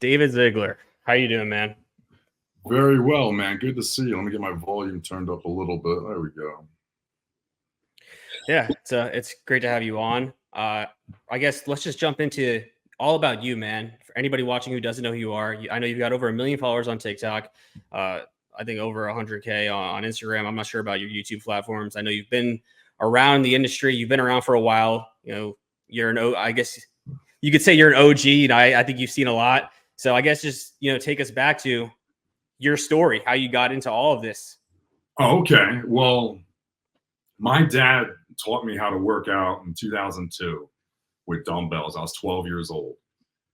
David Ziegler. How you doing, man? Very well, man. Good to see you. Let me get my volume turned up a little bit. There we go. Yeah, it's great to have you on. I guess let's just jump into all about you, man. For anybody watching who doesn't know who you are, I know you've got over 1 million followers on TikTok. I think over 100K on Instagram. I'm not sure about your YouTube platforms. I know you've been around the industry. You've been around for a while. You know, I guess you could say you're an OG. And I think you've seen a lot. So I guess just, take us back to your story, how you got into all of this. Okay. Well, my dad taught me how to work out in 2002 with dumbbells. I was 12 years old.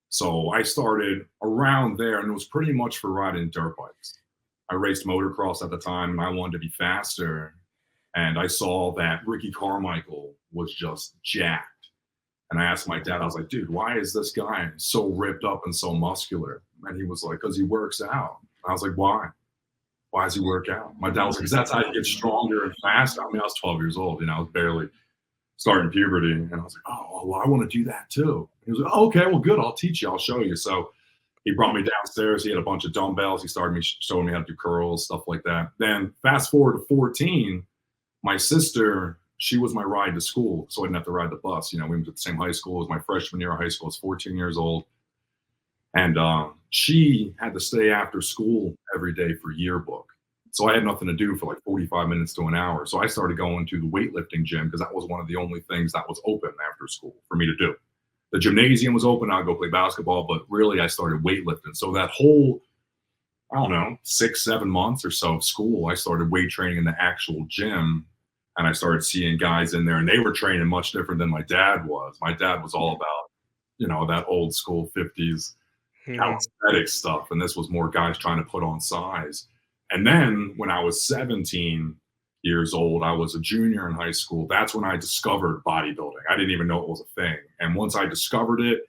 So I started around there, and it was pretty much for riding dirt bikes. I raced motocross at the time, and I wanted to be faster. And I saw that Ricky Carmichael was just jacked. And I asked my dad, I was like, dude, why is this guy so ripped up and so muscular? And he was like, because he works out. I was like, why? Why does he work out? My dad was like, because that's how you get stronger and faster. I mean, I was 12 years old, I was barely starting puberty. And I was like, oh, well, I want to do that too. He was like, oh, okay, well, good. I'll teach you. I'll show you. So he brought me downstairs. He had a bunch of dumbbells. He started showing me how to do curls, stuff like that. Then fast forward to 14, my sister, she was my ride to school. So I didn't have to ride the bus. We went to the same high school. It was my freshman year of high school. I was 14 years old. And she had to stay after school every day for yearbook. So I had nothing to do for like 45 minutes to an hour. So I started going to the weightlifting gym because that was one of the only things that was open after school for me to do. The gymnasium was open. I'd go play basketball, but really I started weightlifting. So that whole, 6-7 months or so of school, I started weight training in the actual gym. And I started seeing guys in there, and they were training much different than my dad was. My dad was all about, that old school 50s aesthetic stuff. And this was more guys trying to put on size. And then when I was 17 years old, I was a junior in high school. That's when I discovered bodybuilding. I didn't even know it was a thing. And once I discovered it,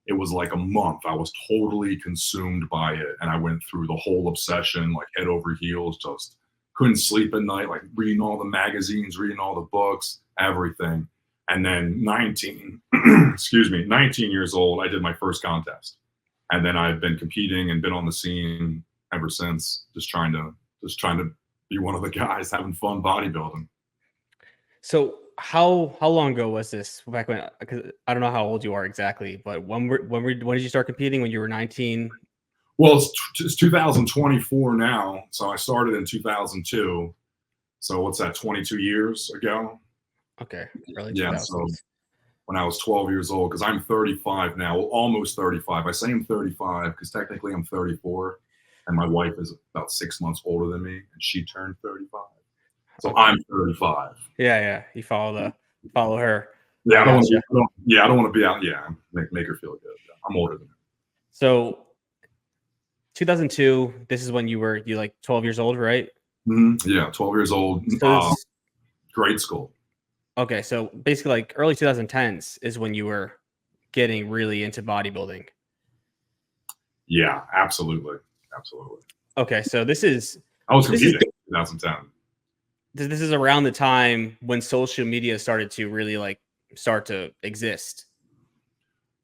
it was like a month. I was totally consumed by it. And I went through the whole obsession, like head over heels, just couldn't sleep at night, like reading all the magazines, reading all the books, everything. And then 19 years old, I did my first contest. And then I've been competing and been on the scene ever since, just trying to be one of the guys having fun bodybuilding. So how long ago was this? Back when, because I don't know how old you are exactly, but when did you start competing? When you were 19? Well, it's 2024 now. So I started in 2002. So what's that, 22 years ago? Okay. Early 2000s. Yeah. So when I was 12 years old, because I'm 35 now, almost 35. I say I'm 35 because technically I'm 34. And my wife is about 6 months older than me, and she turned 35. So okay. I'm 35. Yeah. You follow her. Yeah, I don't want to be out. Yeah, make her feel good. I'm older than her. So 2002, this is when you like 12 years old, right? Mm-hmm. Yeah, 12 years old. So grade school. Okay, so basically like early 2010s is when you were getting really into bodybuilding. Yeah, absolutely. Okay, so I was competing in 2010. This is around the time when social media started to really start to exist.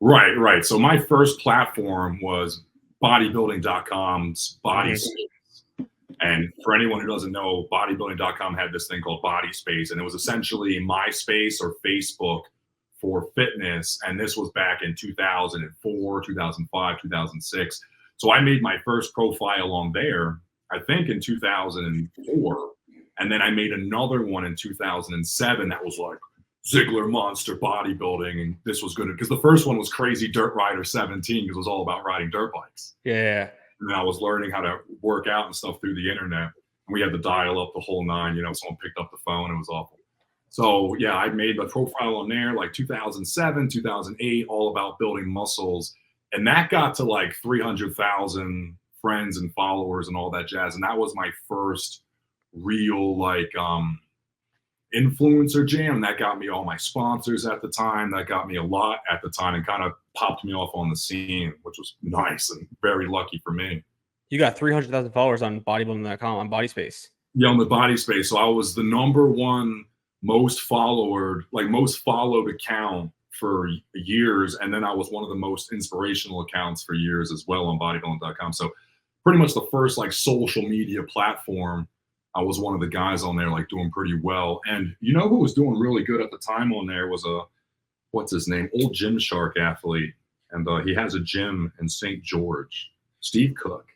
Right. So my first platform was bodybuilding.com's Body Space. And for anyone who doesn't know, bodybuilding.com had this thing called Body Space, and it was essentially MySpace or Facebook for fitness. And this was back in 2004, 2005, 2006. So I made my first profile on there, I think in 2004. And then I made another one in 2007 that was like Ziegler Monster Bodybuilding. And this was good because the first one was Crazy Dirt Rider 17 because it was all about riding dirt bikes. Yeah. And then I was learning how to work out and stuff through the internet. And we had to dial up the whole nine, someone picked up the phone. It was awful. So yeah, I made the profile on there like 2007, 2008, all about building muscles. And that got to like 300,000 friends and followers and all that jazz. And that was my first real influencer jam. That got me all my sponsors at the time. That got me a lot at the time and kind of popped me off on the scene, which was nice and very lucky for me. You got 300,000 followers on bodybuilding.com on Body Space. Yeah, on the Body Space. So I was the number one most followed account for years. And then I was one of the most inspirational accounts for years as well on bodybuilding.com. So pretty much the first like social media platform, I was one of the guys on there like doing pretty well. And you know who was doing really good at the time on there was what's his name? Old Gymshark athlete. And he has a gym in St. George, Steve Cook.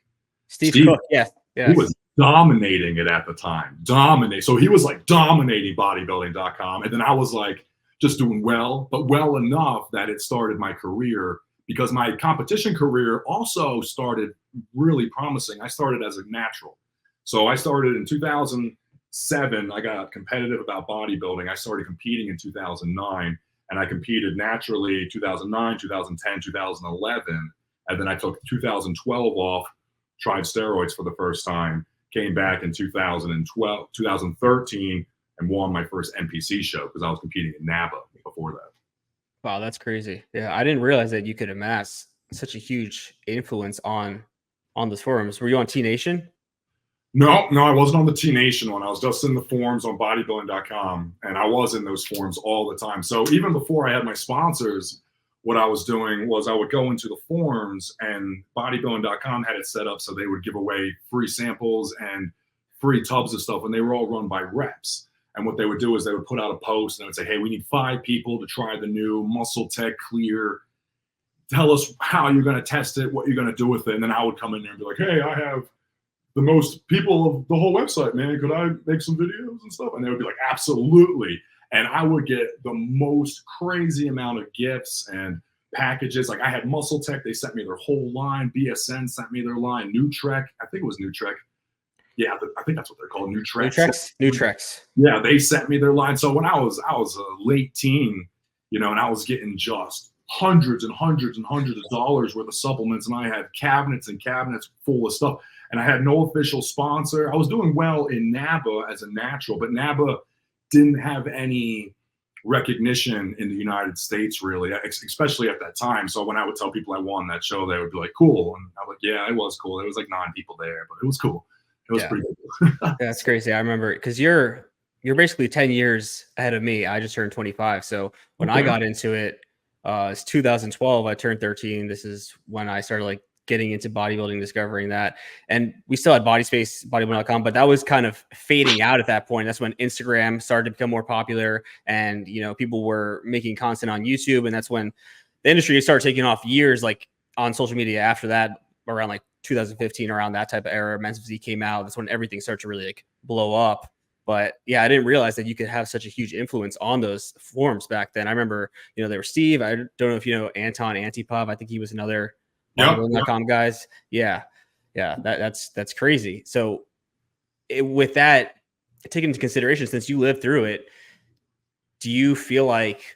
Steve Cook, yes. He was dominating it at the time. So he was like dominating bodybuilding.com. And then I was like just doing well, but well enough that it started my career, because my competition career also started really promising. I started as a natural. So I started in 2007. I got competitive about bodybuilding. I started competing in 2009, and I competed naturally 2009, 2010, 2011. And then I took 2012 off, tried steroids for the first time, came back in 2012, 2013, and won my first NPC show because I was competing in NABA before that. Wow, that's crazy. Yeah, I didn't realize that you could amass such a huge influence on those forums. Were you on T Nation? No, I wasn't on the T Nation one. I was just in the forums on bodybuilding.com, and I was in those forums all the time. So even before I had my sponsors, what I was doing was I would go into the forums, and bodybuilding.com had it set up so they would give away free samples and free tubs of stuff, and they were all run by reps. And what they would do is they would put out a post and they would say, hey, we need 5 people to try the new Muscle Tech Clear. Tell us how you're going to test it, what you're going to do with it. And then I would come in there and be like, hey, I have the most people of the whole website, man. Could I make some videos and stuff? And they would be like, absolutely. And I would get the most crazy amount of gifts and packages. Like I had Muscle Tech. They sent me their whole line. BSN sent me their line. Nutrek. I think it was Nutrek. Yeah, I think that's what they're called. Nutrex. Yeah, they sent me their line. So when I was a late teen, you know, and I was getting just hundreds and hundreds and hundreds of dollars worth of supplements, and I had cabinets and cabinets full of stuff, and I had no official sponsor. I was doing well in NABA as a natural, but NABA didn't have any recognition in the United States, really, especially at that time. So when I would tell people I won that show, they would be like, cool. And I'm like, yeah, it was cool. There was like 9 people there, but it was cool. It was pretty cool. That's crazy. I remember because you're basically 10 years ahead of me. I just turned 25. So when I got into it, it's 2012. I turned 13. This is when I started like getting into bodybuilding, discovering that. And we still had Body Space, bodybuilding.com, but that was kind of fading out at that point. That's when Instagram started to become more popular, and you know, people were making content on YouTube, and that's when the industry started taking off years like on social media after that, around like 2015, around that type of era. Men's Physique came out. That's when everything started to really like blow up. But yeah, I didn't realize that you could have such a huge influence on those forums back then. I remember, you know, there was Steve. I don't know if you know Anton Antipov. I think he was another bodybuilding.com guys. Yeah. That's crazy. So with that taken into consideration, since you lived through it, do you feel like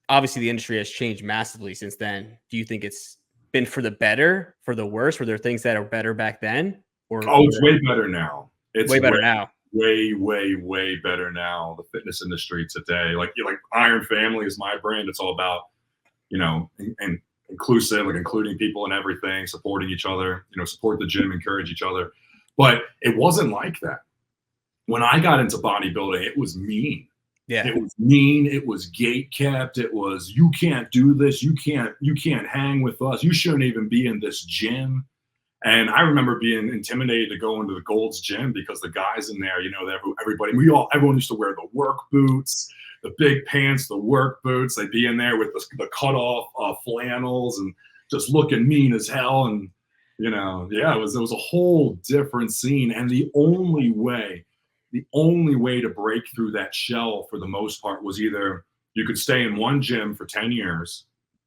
obviously the industry has changed massively since then? Do you think it's been for the better, for the worse? Were there things that are better back then? Or it's way better now. It's way better now. Way better now. The fitness industry today, like Iron Family is my brand. It's all about, you know, and inclusive, like including people and everything, supporting each other, you know, support the gym, encourage each other. But it wasn't like that. When I got into bodybuilding, it was mean. Yeah. It was mean. It was gate kept. It was, you can't do this. You can't hang with us. You shouldn't even be in this gym. And I remember being intimidated to go into the Gold's gym because the guys in there, you know, everyone used to wear the work boots, the big pants, the work boots. They'd be in there with the cut off flannels and just looking mean as hell. And, you know, yeah, it was a whole different scene. And the only way to break through that shell for the most part was either you could stay in one gym for 10 years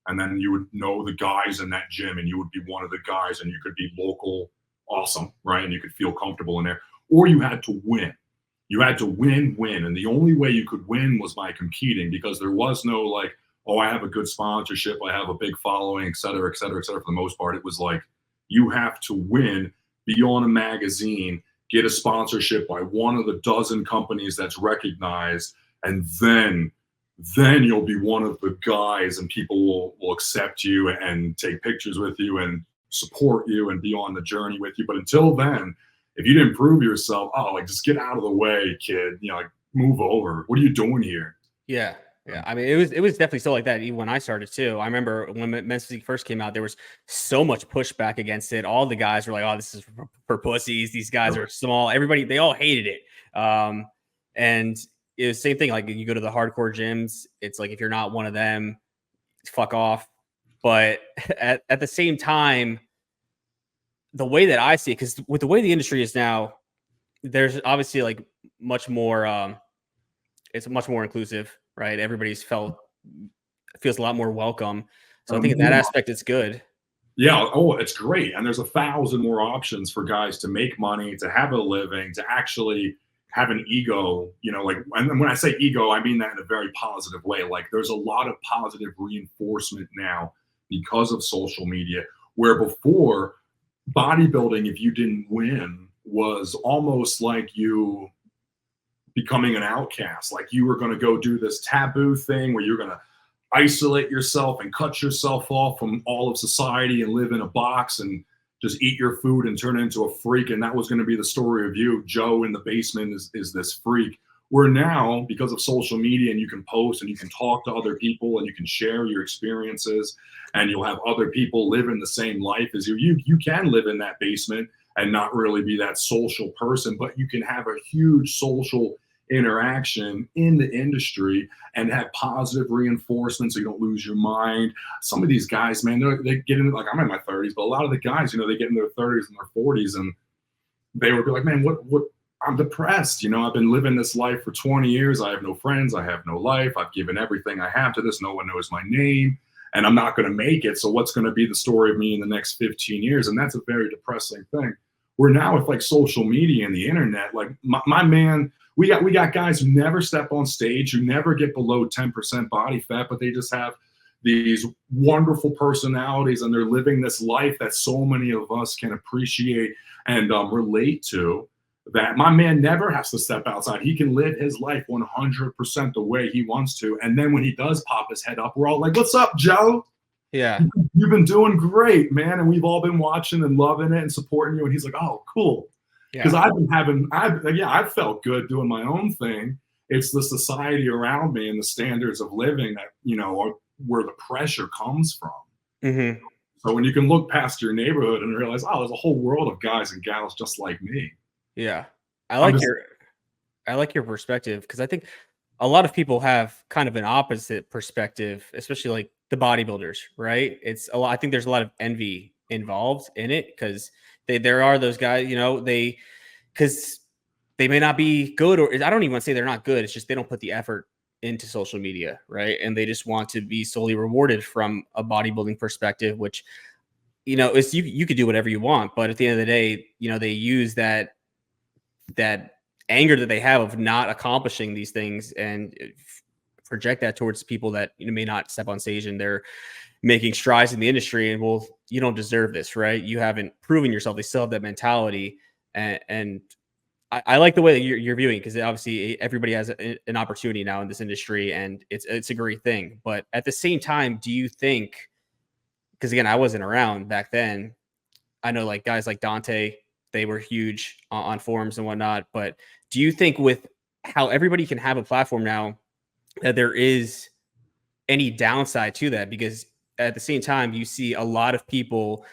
and then you would know the guys in that gym and you would be one of the guys and you could be local awesome, right? And you could feel comfortable in there. Or you had to win. You had to win. And the only way you could win was by competing, because there was no like, oh, I have a good sponsorship, I have a big following, et cetera, et cetera, et cetera. For the most part, it was like, you have to win, be on a magazine, get a sponsorship by one of the dozen companies that's recognized, and then you'll be one of the guys and people will accept you and take pictures with you and support you and be on the journey with you. But until then, if you didn't prove yourself, like just get out of the way, kid, you know, like move over. What are you doing here? Yeah. Yeah, I mean, it was definitely still like that even when I started too. I remember when men's physique first came out, there was so much pushback against it. All the guys were like, "Oh, this is for pussies. These guys are small." Everybody, they all hated it. And it was the same thing. Like you go to the hardcore gyms, it's like if you're not one of them, fuck off. But at the same time, the way that I see it, because with the way the industry is now, there's obviously like much more. It's much more inclusive, right? Everybody's feels a lot more welcome. So I think in that aspect, it's good. Yeah. Oh, it's great. And there's 1,000 more options for guys to make money, to have a living, to actually have an ego, like, and when I say ego, I mean that in a very positive way. Like there's a lot of positive reinforcement now because of social media, where before bodybuilding, if you didn't win, was almost like you becoming an outcast. Like you were going to go do this taboo thing where you're going to isolate yourself and cut yourself off from all of society and live in a box and just eat your food and turn into a freak. And that was going to be the story of you. Joe in the basement is this freak. Where now, because of social media, and you can post and you can talk to other people and you can share your experiences, and you'll have other people live in the same life as you. You can live in that basement and not really be that social person, but you can have a huge social interaction in the industry and have positive reinforcement so you don't lose your mind. Some of these guys, man, they get into, like, I'm in my 30s, but a lot of the guys, they get in their 30s and their 40s and they would be like, man, what I'm depressed. I've been living this life for 20 years. I have no friends. I have no life. I've given everything I have to this. No one knows my name and I'm not going to make it. So what's going to be the story of me in the next 15 years? And that's a very depressing thing. We're now with like social media and the internet, like my man, we got guys who never step on stage, who never get below 10% body fat, but they just have these wonderful personalities and they're living this life that so many of us can appreciate and relate to. That my man never has to step outside. He can live his life 100% the way he wants to. And then when he does pop his head up, we're all like, "What's up, Joe? Yeah. You've been doing great, man." And we've all been watching and loving it and supporting you. And he's like, "Oh, cool." Because I've felt good doing my own thing. It's the society around me and the standards of living that, are where the pressure comes from. Mm-hmm. So when you can look past your neighborhood and realize, oh, there's a whole world of guys and gals just like me. Yeah. I like your perspective, because I think a lot of people have kind of an opposite perspective, especially like the bodybuilders, right? It's a lot. I think there's a lot of envy involved in it because there are those guys, because they may not be good, or I don't even want to say they're not good. It's just they don't put the effort into social media, right? And they just want to be solely rewarded from a bodybuilding perspective, which, it's you could do whatever you want, but at the end of the day, they use that anger that they have of not accomplishing these things and project that towards people that may not step on stage and they're making strides in the industry. And, well, you don't deserve this, right? You haven't proven yourself. They still have that mentality. And I like the way that you're viewing, because obviously everybody has an opportunity now in this industry, and it's a great thing. But at the same time, do you think, because again, I wasn't around back then, I know like guys like Dante, they were huge on forums and whatnot. But do you think with how everybody can have a platform now, that there is any downside to that? Because at the same time, you see a lot of people,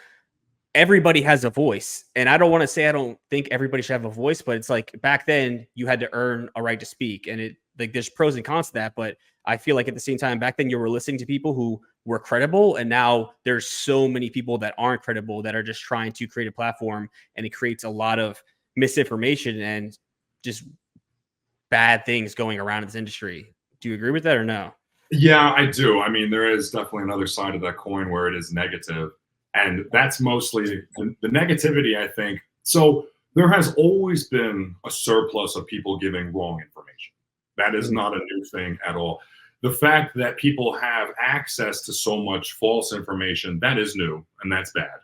everybody has a voice. And I don't want to say I don't think everybody should have a voice, but it's like back then you had to earn a right to speak. And it like there's pros and cons to that. But I feel like at the same time, back then you were listening to people who were credible. And now there's so many people that aren't credible that are just trying to create a platform, and it creates a lot of misinformation and just bad things going around in this industry. Do you agree with that or no? Yeah, I do. I mean, there is definitely another side of that coin where it is negative. And that's mostly the negativity, I think. So there has always been a surplus of people giving wrong information. That is not a new thing at all. The fact that people have access to so much false information, that is new, and that's bad.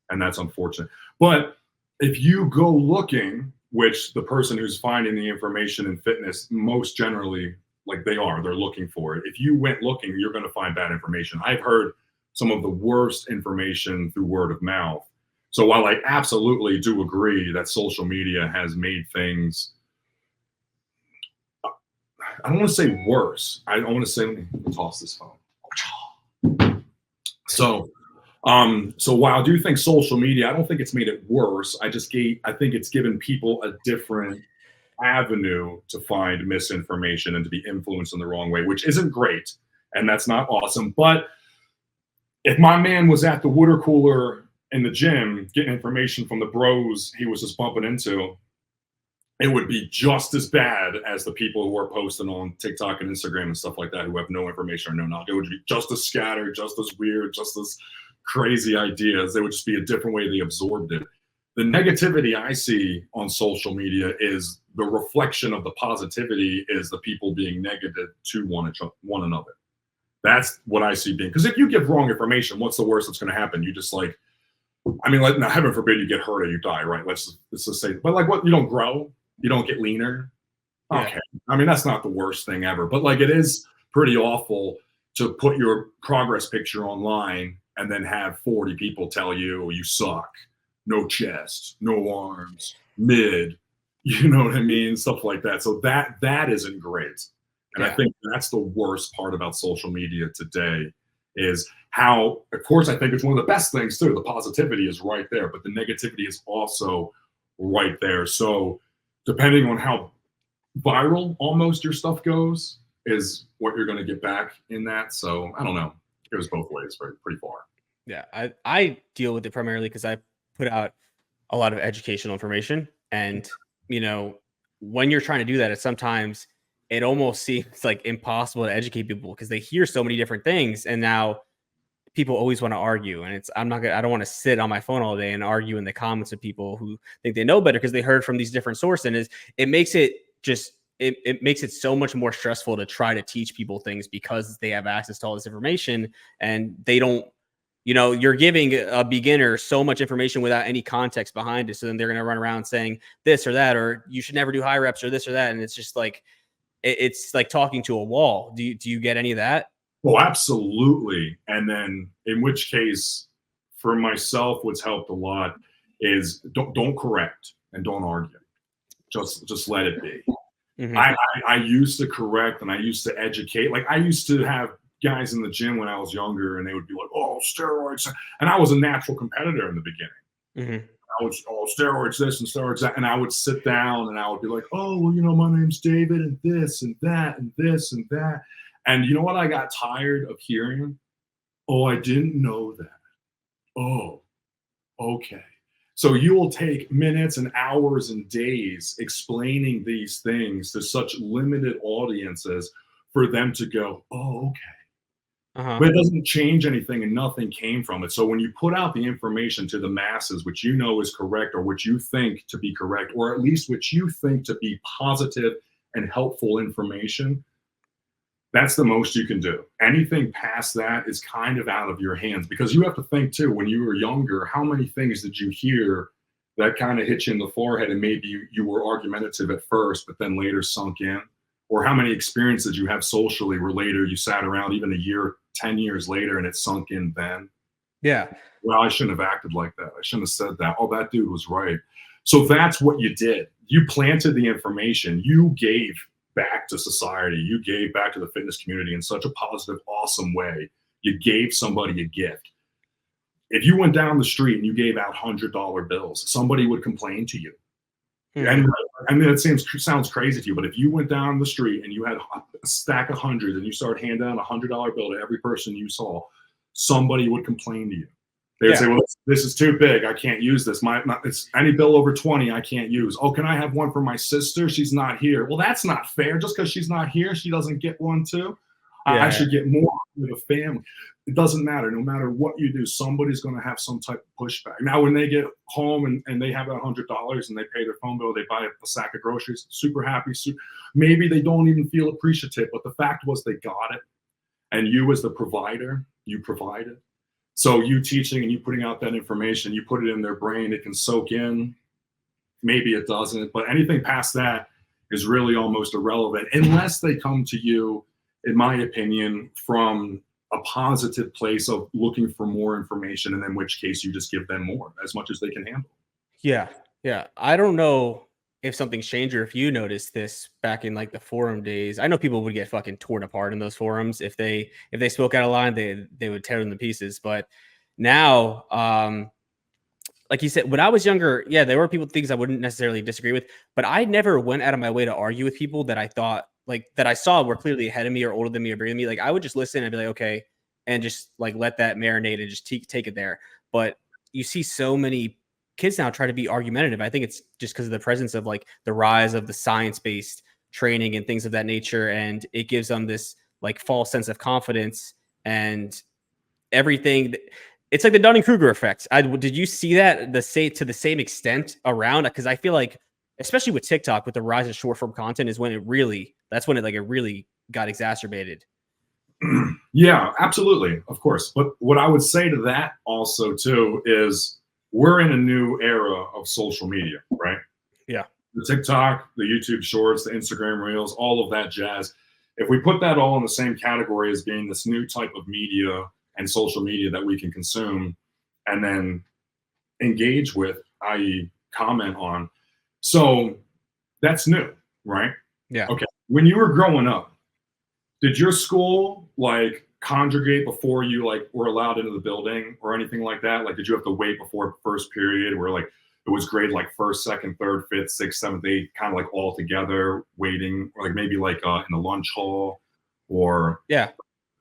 And that's unfortunate. But if you go looking, which the person who's finding the information in fitness most generally, like they're looking for it. If you went looking, you're going to find bad information. I've heard some of the worst information through word of mouth. So while I absolutely do agree that social media has made things I don't want to say worse. I want to say, let me toss this phone. So, so while I do think social media, I don't think it's made it worse. I think it's given people a different avenue to find misinformation and to be influenced in the wrong way, which isn't great. And that's not awesome. But if my man was at the water cooler in the gym getting information from the bros he was just bumping into, it would be just as bad as the people who are posting on TikTok and Instagram and stuff like that who have no information or no knowledge. It would be just as scattered, just as weird, just as crazy ideas. It would just be a different way they absorbed it. The negativity I see on social media is the reflection of the positivity is the people being negative to one another. That's what I see being, because if you give wrong information, what's the worst that's going to happen? You just like, I mean, like, now, heaven forbid you get hurt or you die, right? Let's just say, but like, what, you don't grow, you don't get leaner. Okay. Yeah. I mean, that's not the worst thing ever, but like, it is pretty awful to put your progress picture online and then have 40 people tell you you suck, no chest, no arms, mid, you know what I mean? Stuff like that. So that isn't great. And I think that's the worst part about social media today is how, of course, I think it's one of the best things too. The positivity is right there, but the negativity is also right there. So depending on how viral almost your stuff goes is what you're going to get back in that. So I don't know. It goes both ways, pretty far. Yeah, I deal with it primarily because I put out a lot of educational information. And, you know, when you're trying to do that, it's sometimes it almost seems like impossible to educate people because they hear so many different things. And now people always want to argue. And I don't want to sit on my phone all day and argue in the comments with people who think they know better because they heard from these different sources. And it makes it just, it makes it so much more stressful to try to teach people things because they have access to all this information and they don't, you know, you're giving a beginner so much information without any context behind it. So then they're going to run around saying this or that, or you should never do high reps or this or that. And it's just like, it's like talking to a wall. Do you get any of that? Oh, absolutely. And then in which case, for myself, what's helped a lot is don't correct and don't argue. Just let it be. Mm-hmm. I used to correct and I used to educate. Like I used to have guys in the gym when I was younger and they would be like, oh, steroids. And I was a natural competitor in the beginning. Mm-hmm. I was, oh, steroids this and steroids that. And I would sit down and I would be like, oh, well, you know, my name's David and this and that and this and that. And you know what I got tired of hearing? Oh, I didn't know that. Oh, okay. So you will take minutes and hours and days explaining these things to such limited audiences for them to go, oh, okay. Uh-huh. But it doesn't change anything and nothing came from it. So when you put out the information to the masses, which you know is correct or which you think to be correct, or at least which you think to be positive and helpful information, that's the most you can do. Anything past that is kind of out of your hands because you have to think too, when you were younger, how many things did you hear that kind of hit you in the forehead and maybe you were argumentative at first, but then later sunk in? Or how many experiences did you have socially where later you sat around even a year, 10 years later and it sunk in then? Yeah. Well, I shouldn't have acted like that. I shouldn't have said that. Oh, that dude was right. So that's what you did. You planted the information. You gave back to society. You gave back to the fitness community in such a positive, awesome way. You gave somebody a gift. If you went down the street and you gave out $100 bills, somebody would complain to you. Mm-hmm. And I mean, it sounds crazy to you, but if you went down the street and you had a stack of hundreds and you started handing out $100 bill to every person you saw, somebody would complain to you. They would say, well, this is too big. I can't use this. It's any bill over 20 I can't use. Oh, can I have one for my sister? She's not here. Well, that's not fair. Just because she's not here, she doesn't get one too. I should get more with a family. It doesn't matter. No matter what you do, somebody's going to have some type of pushback. Now, when they get home and they have that $100 and they pay their phone bill, they buy a sack of groceries, super happy. Maybe they don't even feel appreciative, but the fact was they got it. And you as the provider, you provided. So you teaching and you putting out that information, you put it in their brain, it can soak in. Maybe it doesn't, but anything past that is really almost irrelevant unless they come to you, in my opinion, from a positive place of looking for more information, and in which case you just give them more, as much as they can handle. Yeah. I don't know if something's changed or if you noticed this back in like the forum days. I know people would get fucking torn apart in those forums if they spoke out of line, they would tear them to pieces. But now, like you said, when I was younger, yeah, there were people things I wouldn't necessarily disagree with, but I never went out of my way to argue with people that I thought like that I saw were clearly ahead of me or older than me or bigger than me. Like I would just listen and be like, okay, and just like let that marinate and just take it there. But you see so many kids now try to be argumentative. I think it's just because of the presence of like the rise of the science-based training and things of that nature, and it gives them this like false sense of confidence and everything. It's like the Dunning-Kruger effect. Did you see that to the same extent around? Because I feel like, especially with TikTok, with the rise of short form content, is when it really got exacerbated. Yeah, absolutely, of course. But what I would say to that also too is we're in a new era of social media, right? Yeah. The TikTok, the YouTube Shorts, the Instagram Reels, all of that jazz. If we put that all in the same category as being this new type of media and social media that we can consume and then engage with, i.e. comment on. So that's new, right? Yeah. Okay. When you were growing up, did your school like congregate before you like were allowed into the building or anything like that? Like, did you have to wait before first period where like it was grade like first, second, third, fifth, sixth, seventh, eighth, kind of like all together waiting, or like maybe like in the lunch hall or yeah.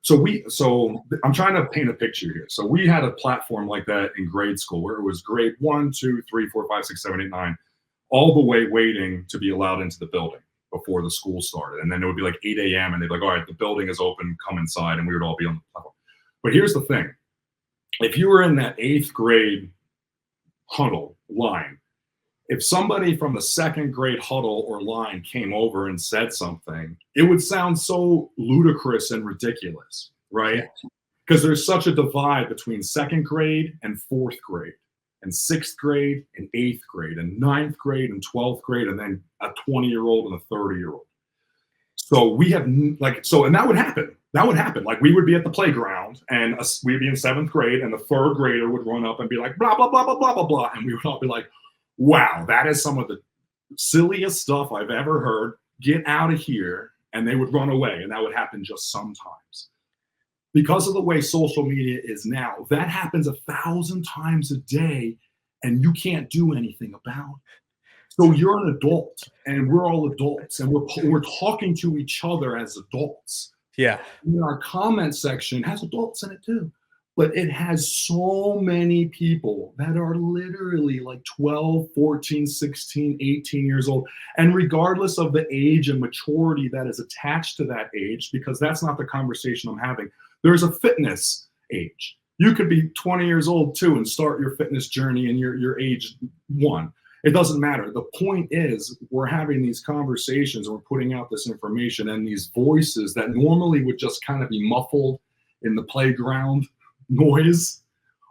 So I'm trying to paint a picture here. So we had a platform like that in grade school where it was grade 1, 2, 3, 4, 5, 6, 7, 8, 9, all the way waiting to be allowed into the building before the school started. And then it would be like 8 a.m. and they'd be like, all right, the building is open, come inside. And we would all be on the platform. But here's the thing. If you were in that 8th grade huddle line, if somebody from the 2nd grade huddle or line came over and said something, it would sound so ludicrous and ridiculous, right? Because there's such a divide between 2nd grade and 4th grade and 6th grade and 8th grade and 9th grade and 12th grade, and then a 20-year-old and a 30-year-old. So we have and that would happen. That would happen. Like we would be at the playground and we'd be in 7th grade and the 3rd grader would run up and be like, blah, blah, blah, blah, blah, blah, blah. And we would all be like, wow, that is some of the silliest stuff I've ever heard. Get out of here. And they would run away. And that would happen just sometimes. Because of the way social media is now, that happens 1,000 times a day and you can't do anything about it. So you're an adult and we're all adults and we're talking to each other as adults. Yeah. And our comment section has adults in it too. But it has so many people that are literally like 12, 14, 16, 18 years old. And regardless of the age and maturity that is attached to that age, because that's not the conversation I'm having, there's a fitness age. You could be 20 years old too and start your fitness journey and you're age 1. It doesn't matter. The point is we're having these conversations and we're putting out this information, and these voices that normally would just kind of be muffled in the playground noise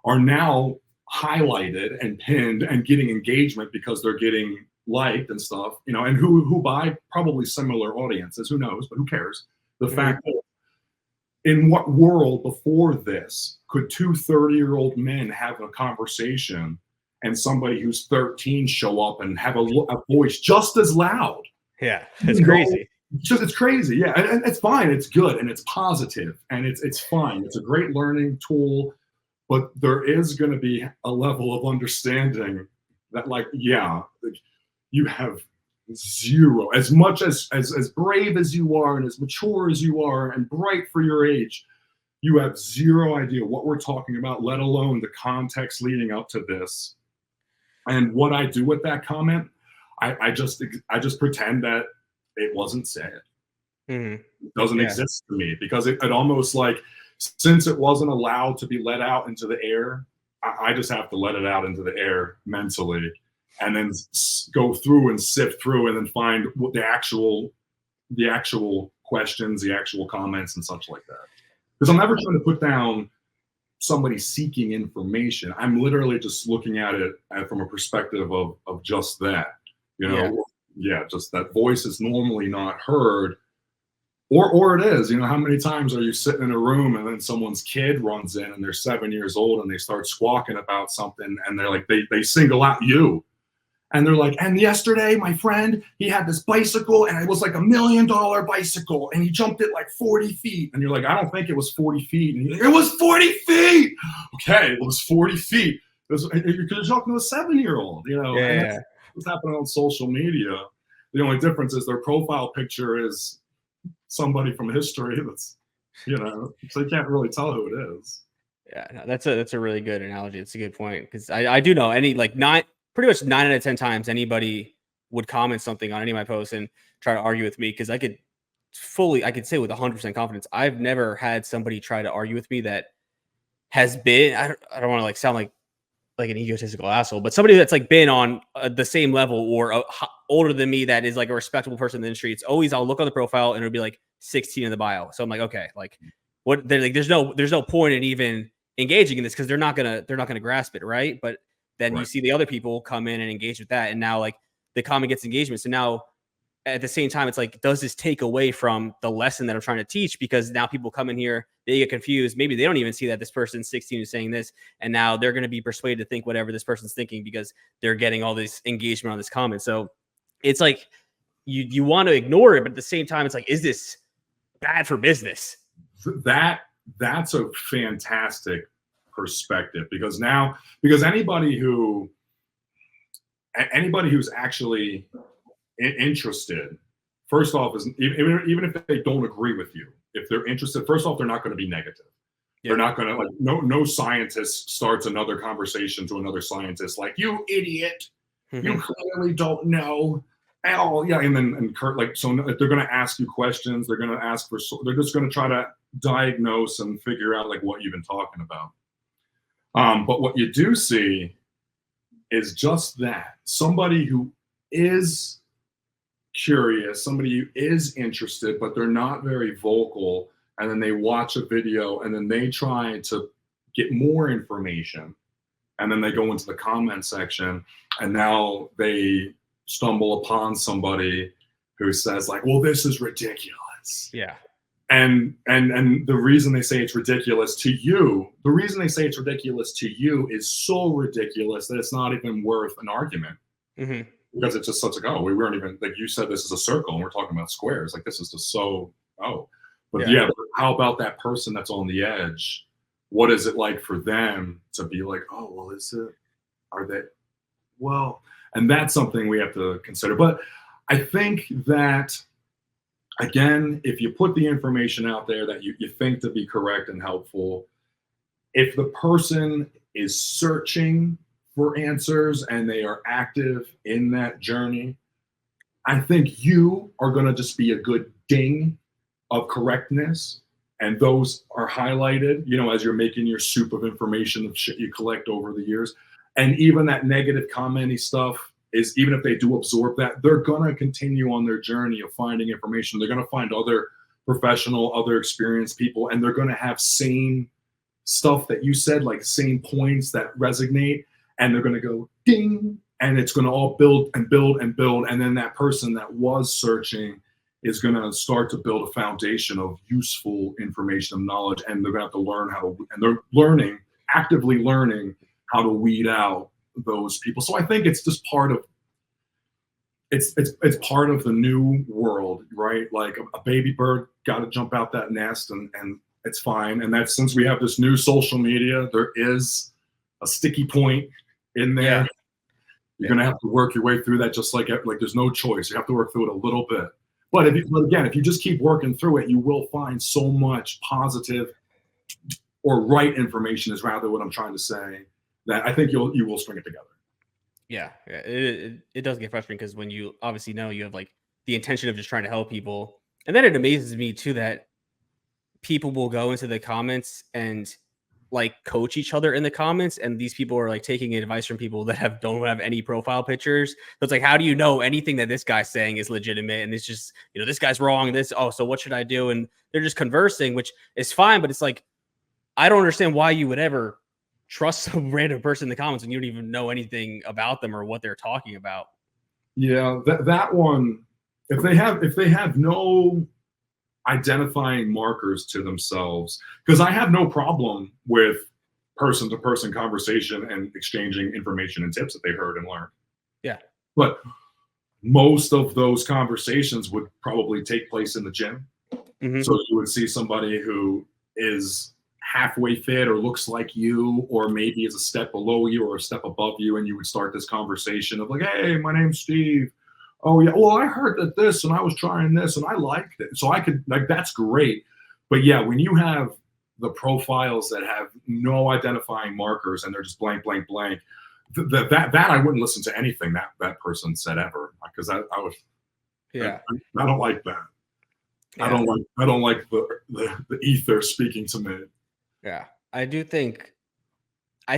are now highlighted and pinned and getting engagement because they're getting liked and stuff, you know, and who by probably similar audiences, who knows, but who cares? The fact that in what world before this could 2 30-year-old men have a conversation and somebody who's 13 show up and have a voice just as loud? Yeah, it's crazy. It's crazy, yeah, and it's fine. It's good and it's positive and it's fine. It's a great learning tool, but there is going to be a level of understanding that, like, yeah, you have zero. As much as brave as you are and as mature as you are and bright for your age, you have zero idea what we're talking about, let alone the context leading up to this. And what I do with that comment, I just pretend that it wasn't said. It doesn't exist to me, because it almost like, since it wasn't allowed to be let out into the air, I just have to let it out into the air mentally, and then go through and sift through and then find what the actual questions, the actual comments and such like that. Because I'm never trying to put down somebody seeking information. I'm literally just looking at it from a perspective of just that, you know. Yeah, just that voice is normally not heard, or it is. You know, how many times are you sitting in a room and then someone's kid runs in and they're 7 years old and they start squawking about something and they're like, they single out you, And they're like, and yesterday, my friend, he had this bicycle and it was like $1 million bicycle and he jumped it like 40 feet. And you're like, I don't think it was 40 feet. And like, it was 40 feet. Okay, it was 40 feet. You're talking to a 7-year-old, you know, and that's what's happening on social media. The only difference is their profile picture is somebody from history that's, you know, so you can't really tell who it is. Yeah, no, that's a really good analogy. It's a good point because I do know pretty much 9 out of 10 times anybody would comment something on any of my posts and try to argue with me because I could say with 100% confidence I've never had somebody try to argue with me that has been I don't want to like sound like an egotistical asshole, but somebody that's like been on the same level or older than me that is like a respectable person in the industry. It's always I'll look on the profile and it'll be like 16 in the bio. So I'm like, okay, like what? They're like, there's no point in even engaging in this because they're not gonna grasp it, right? But then you see the other people come in and engage with that, and now like the comment gets engagement. So now at the same time, it's like, does this take away from the lesson that I'm trying to teach? Because now people come in here, they get confused. Maybe they don't even see that this person 16 is saying this, and now they're going to be persuaded to think whatever this person's thinking because they're getting all this engagement on this comment. So it's like you want to ignore it, but at the same time, it's like, is this bad for business? That's a fantastic perspective because anybody who's actually interested, first off, is even if they don't agree with you, if they're interested, first off, they're not going to be negative. They're not going to like no scientist starts another conversation to another scientist like, you idiot, you clearly don't know. Oh yeah, and Kurt, like, so if they're going to ask you questions, they're going to ask for, they're just going to try to diagnose and figure out like what you've been talking about. But what you do see is just that somebody who is curious, somebody who is interested, but they're not very vocal, and then they watch a video and then they try to get more information, and then they go into the comment section and now they stumble upon somebody who says like, well, this is ridiculous. Yeah. And the reason they say it's ridiculous to you, is so ridiculous that it's not even worth an argument. Because it's just such a we weren't even, like you said, this is a circle and we're talking about squares. Like, this is just so but but how about that person that's on the edge? What is it like for them to be like, oh, well, are they, well, and that's something we have to consider. But I think that, again, if you put the information out there that you think to be correct and helpful, if the person is searching for answers and they are active in that journey, I think you are going to just be a good ding of correctness. And those are highlighted, you know, as you're making your soup of information of shit you collect over the years. And even that negative commenty stuff is, even if they do absorb that, they're going to continue on their journey of finding information. They're going to find other professional, other experienced people, and they're going to have same stuff that you said, like same points that resonate, and they're going to go ding, and it's going to all build and build and build. And then that person that was searching is going to start to build a foundation of useful information and knowledge, and they're going to have to learn and they're actively learning how to weed out those people. So I think it's just part of, it's part of the new world, right? Like a baby bird got to jump out that nest, and it's fine. And that's, since we have this new social media, there is a sticky point in there. Yeah. You're going to have to work your way through that, just like there's no choice. You have to work through it a little bit. But if you just keep working through it, you will find so much positive or right information, is rather what I'm trying to say, that I think you will string it together. Yeah, it does get frustrating because when you obviously know you have like the intention of just trying to help people, and then it amazes me too that people will go into the comments and like coach each other in the comments, and these people are like taking advice from people that don't have any profile pictures. So it's like, how do you know anything that this guy's saying is legitimate? And it's just, you know, this guy's wrong. So what should I do? And they're just conversing, which is fine, but it's like, I don't understand why you would ever trust some random person in the comments when you don't even know anything about them or what they're talking about. Yeah, that one, if they have no identifying markers to themselves, because I have no problem with person-to-person conversation and exchanging information and tips that they heard and learned. Yeah. But most of those conversations would probably take place in the gym. Mhm. So you would see somebody who is halfway fit or looks like you, or maybe is a step below you or a step above you, and you would start this conversation of like, hey, my name's Steve. Oh yeah, well, I heard that this and I was trying this and I liked it. So I could, like, that's great. But yeah, when you have the profiles that have no identifying markers and they're just blank, blank, blank, that I wouldn't listen to anything that person said ever, because I would, Yeah. I don't like that. Yeah. I don't like the ether speaking to me. Yeah. I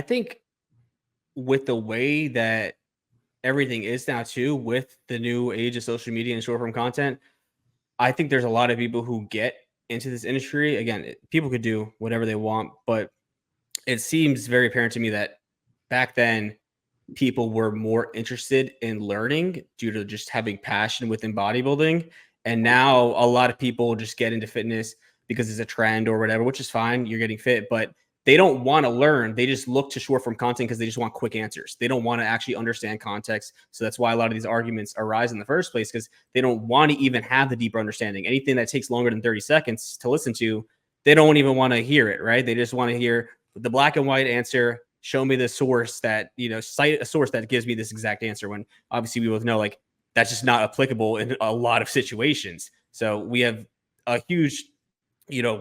think with the way that everything is now too, with the new age of social media and short form content, I think there's a lot of people who get into this industry. Again, people could do whatever they want, but it seems very apparent to me that back then people were more interested in learning due to just having passion within bodybuilding. And now a lot of people just get into fitness because it's a trend or whatever, which is fine. You're getting fit, but they don't want to learn. They just look to short form content because they just want quick answers. They don't want to actually understand context. So that's why a lot of these arguments arise in the first place, because they don't want to even have the deeper understanding. Anything that takes longer than 30 seconds to listen to, they don't even want to hear it, right? They just want to hear the black and white answer. Show me the source that, cite a source that gives me this exact answer, when obviously we both know like that's just not applicable in a lot of situations. So we have a huge,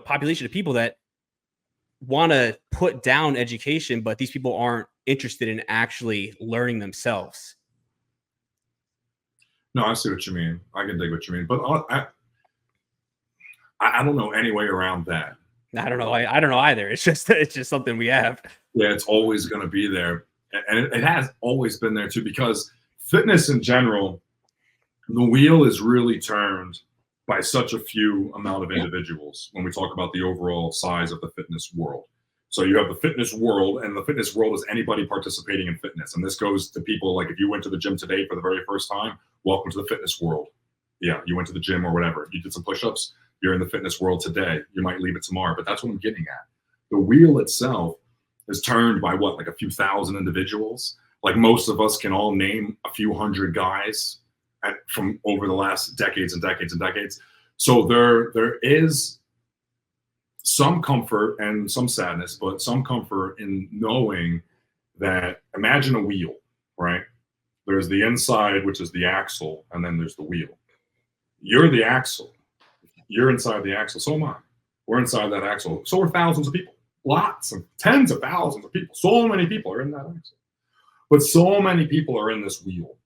population of people that want to put down education, but these people aren't interested in actually learning themselves. No, I see what you mean. I can dig what you mean, but I don't know any way around that. I don't know. I don't know either. It's just something we have. Yeah, it's always going to be there, and it has always been there too. Because fitness in general, the wheel is really turned by such a few amount of individuals when we talk about the overall size of the fitness world. So you have the fitness world, and the fitness world is anybody participating in fitness. And this goes to people like, if you went to the gym today for the very first time, welcome to the fitness world. Yeah, you went to the gym or whatever. You did some push-ups, you're in the fitness world today. You might leave it tomorrow, but that's what I'm getting at. The wheel itself is turned by what, like a few thousand individuals? Like most of us can all name a few hundred guys from over the last decades and decades and decades. So there is some comfort and some sadness, but some comfort in knowing that, imagine a wheel, right? There's the inside, which is the axle, and then there's the wheel. You're the axle. You're inside the axle. So am I. We're inside that axle. So are thousands of people. Lots of tens of thousands of people. So many people are in that axle. But so many people are in this wheel.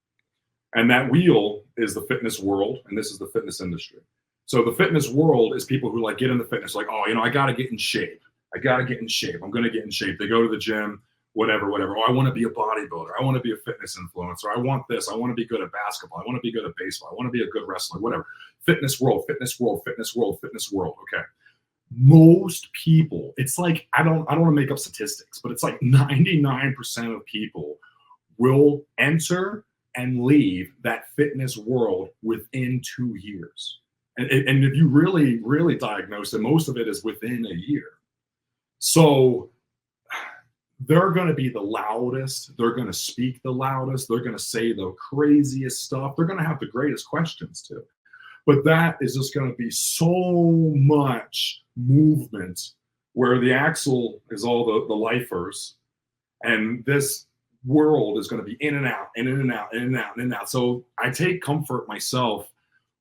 And that wheel is the fitness world, and this is the fitness industry. So the fitness world is people who like get into fitness, like, oh, I got to get in shape. I got to get in shape. I'm going to get in shape. They go to the gym, whatever. Oh, I want to be a bodybuilder. I want to be a fitness influencer. I want this. I want to be good at basketball. I want to be good at baseball. I want to be a good wrestler, whatever. Fitness world, fitness world, fitness world, fitness world. Okay. Most people, it's like, I don't want to make up statistics, but it's like 99% of people will enter and leave that fitness world within 2 years. And if you really, really diagnose it, most of it is within a year. So they're going to be the loudest. They're going to speak the loudest. They're going to say the craziest stuff. They're going to have the greatest questions too. But that is just going to be so much movement, where the axle is all the lifers, and this world is going to be in and out, and in and out, in and out, in and out. So I take comfort myself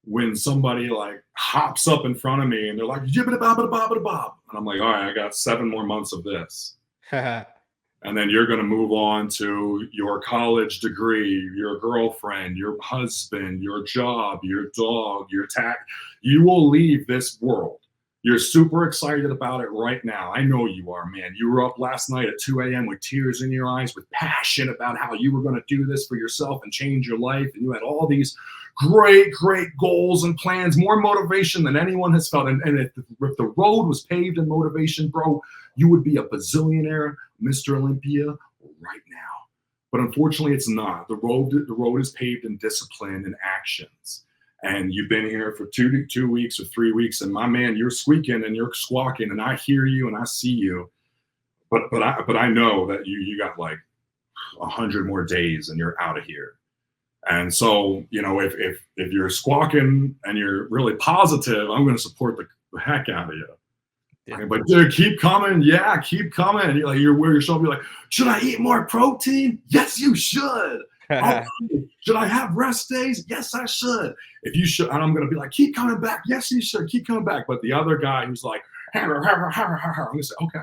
when somebody like hops up in front of me and they're like, jibbida bobbida bobbida bob. And I'm like, all right, I got 7 more months of this. And then you're going to move on to your college degree, your girlfriend, your husband, your job, your dog, your tack. You will leave this world. You're super excited about it right now. I know you are, man. You were up last night at 2 a.m. with tears in your eyes, with passion about how you were going to do this for yourself and change your life. And you had all these great, great goals and plans, more motivation than anyone has felt. And if the road was paved in motivation, bro, you would be a bazillionaire, Mr. Olympia right now. But unfortunately, it's not. The road is paved in discipline and actions. And you've been here for 2 weeks or 3 weeks, and my man, you're squeaking and you're squawking, and I hear you and I see you. But I know that you got like 100 more days and you're out of here. And so, you know, if you're squawking and you're really positive, I'm going to support the heck out of you. Yeah. But dude, keep coming. Yeah, keep coming. You're like, you're where your show be like, should I eat more protein? Yes, you should. Okay. Should I have rest days? Yes, I should. If you should, and I'm gonna be like, keep coming back. Yes, you should. Keep coming back. But the other guy who's like, I'm gonna say, okay.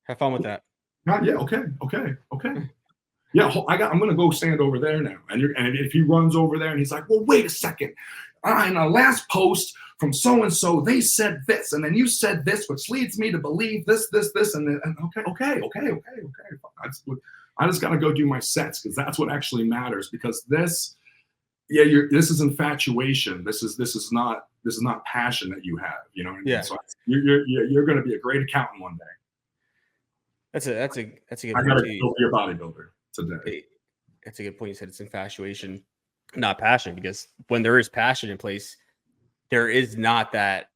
Have fun with that. Yeah, okay. Yeah, I'm gonna go stand over there now. And if he runs over there and he's like, well, wait a second. In the last post from so and so, they said this, and then you said this, which leads me to believe this, and then okay. I just gotta go do my sets because that's what actually matters. Because this is infatuation. This is not passion that you have. You know what I mean? Yeah. So you're gonna be a great accountant one day. That's a good I gotta go be a bodybuilder today. That's a good point. You said it's infatuation, not passion, because when there is passion in place, there is not that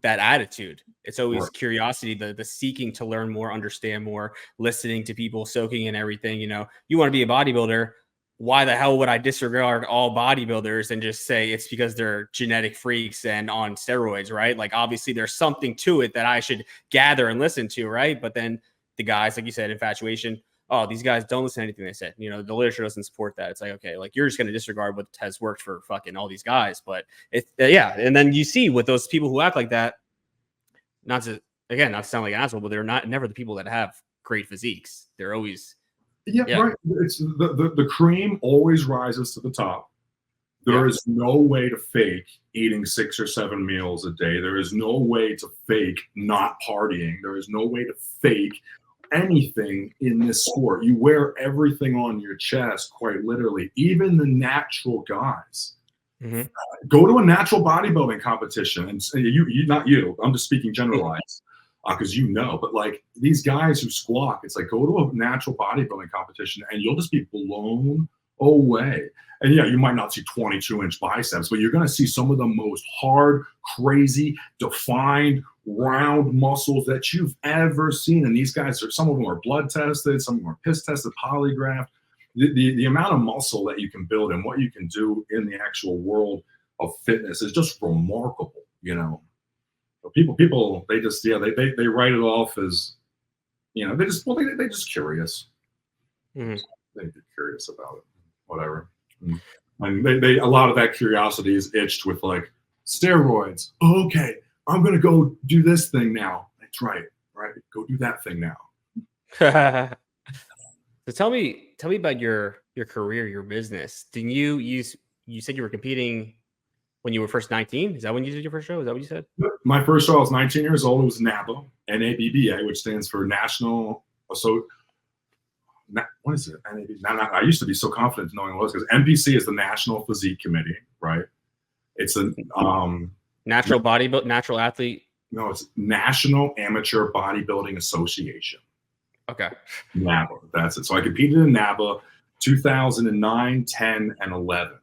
attitude. It's always curiosity, the seeking to learn more, understand more, listening to people, soaking in everything. You know, you want to be a bodybuilder. Why the hell would I disregard all bodybuilders and just say it's because they're genetic freaks and on steroids, right? Like, obviously there's something to it that I should gather and listen to, right? But then the guys, like you said, infatuation. Oh, these guys don't listen to anything they said. You know, the literature doesn't support that. It's like, okay, like you're just going to disregard what has worked for fucking all these guys. But it's yeah. And then you see with those people who act like that, not to sound like an asshole, but they're never the people that have great physiques. They're always, right. It's the cream always rises to the top. There is no way to fake eating 6 or 7 meals a day. There is no way to fake not partying. There is no way to fake anything in this sport. You wear everything on your chest, quite literally. Even the natural guys. Mm-hmm. Go to a natural bodybuilding competition, and you not you. I'm just speaking generalized because but like these guys who squawk, it's like go to a natural bodybuilding competition, and you'll just be blown away. And yeah, you might not see 22-inch biceps, but you're going to see some of the most hard, crazy, defined, round muscles that you've ever seen. And these guys some of them are blood tested, some of them are piss tested, polygraphed. The amount of muscle that you can build and what you can do in the actual world of fitness is just remarkable, you know. But people, they just they write it off as, you know, they just curious. Mm-hmm. They're curious about it, whatever. And they a lot of that curiosity is itched with like steroids. Oh, okay, I'm gonna go do this thing now. That's right. Go do that thing now. So tell me about your career, your business. Didn't you said you were competing when you were first 19? Is that when you did your first show? Is that what you said? My first show, I was 19 years old. It was NABBA, N-A-B-B-A, which stands for National. What is it? I used to be so confident knowing what it was because NPC is the National Physique Committee, right? It's a natural athlete. No, it's National Amateur Bodybuilding Association. Okay. NABBA, that's it. So I competed in NABBA 2009, 10, and 11.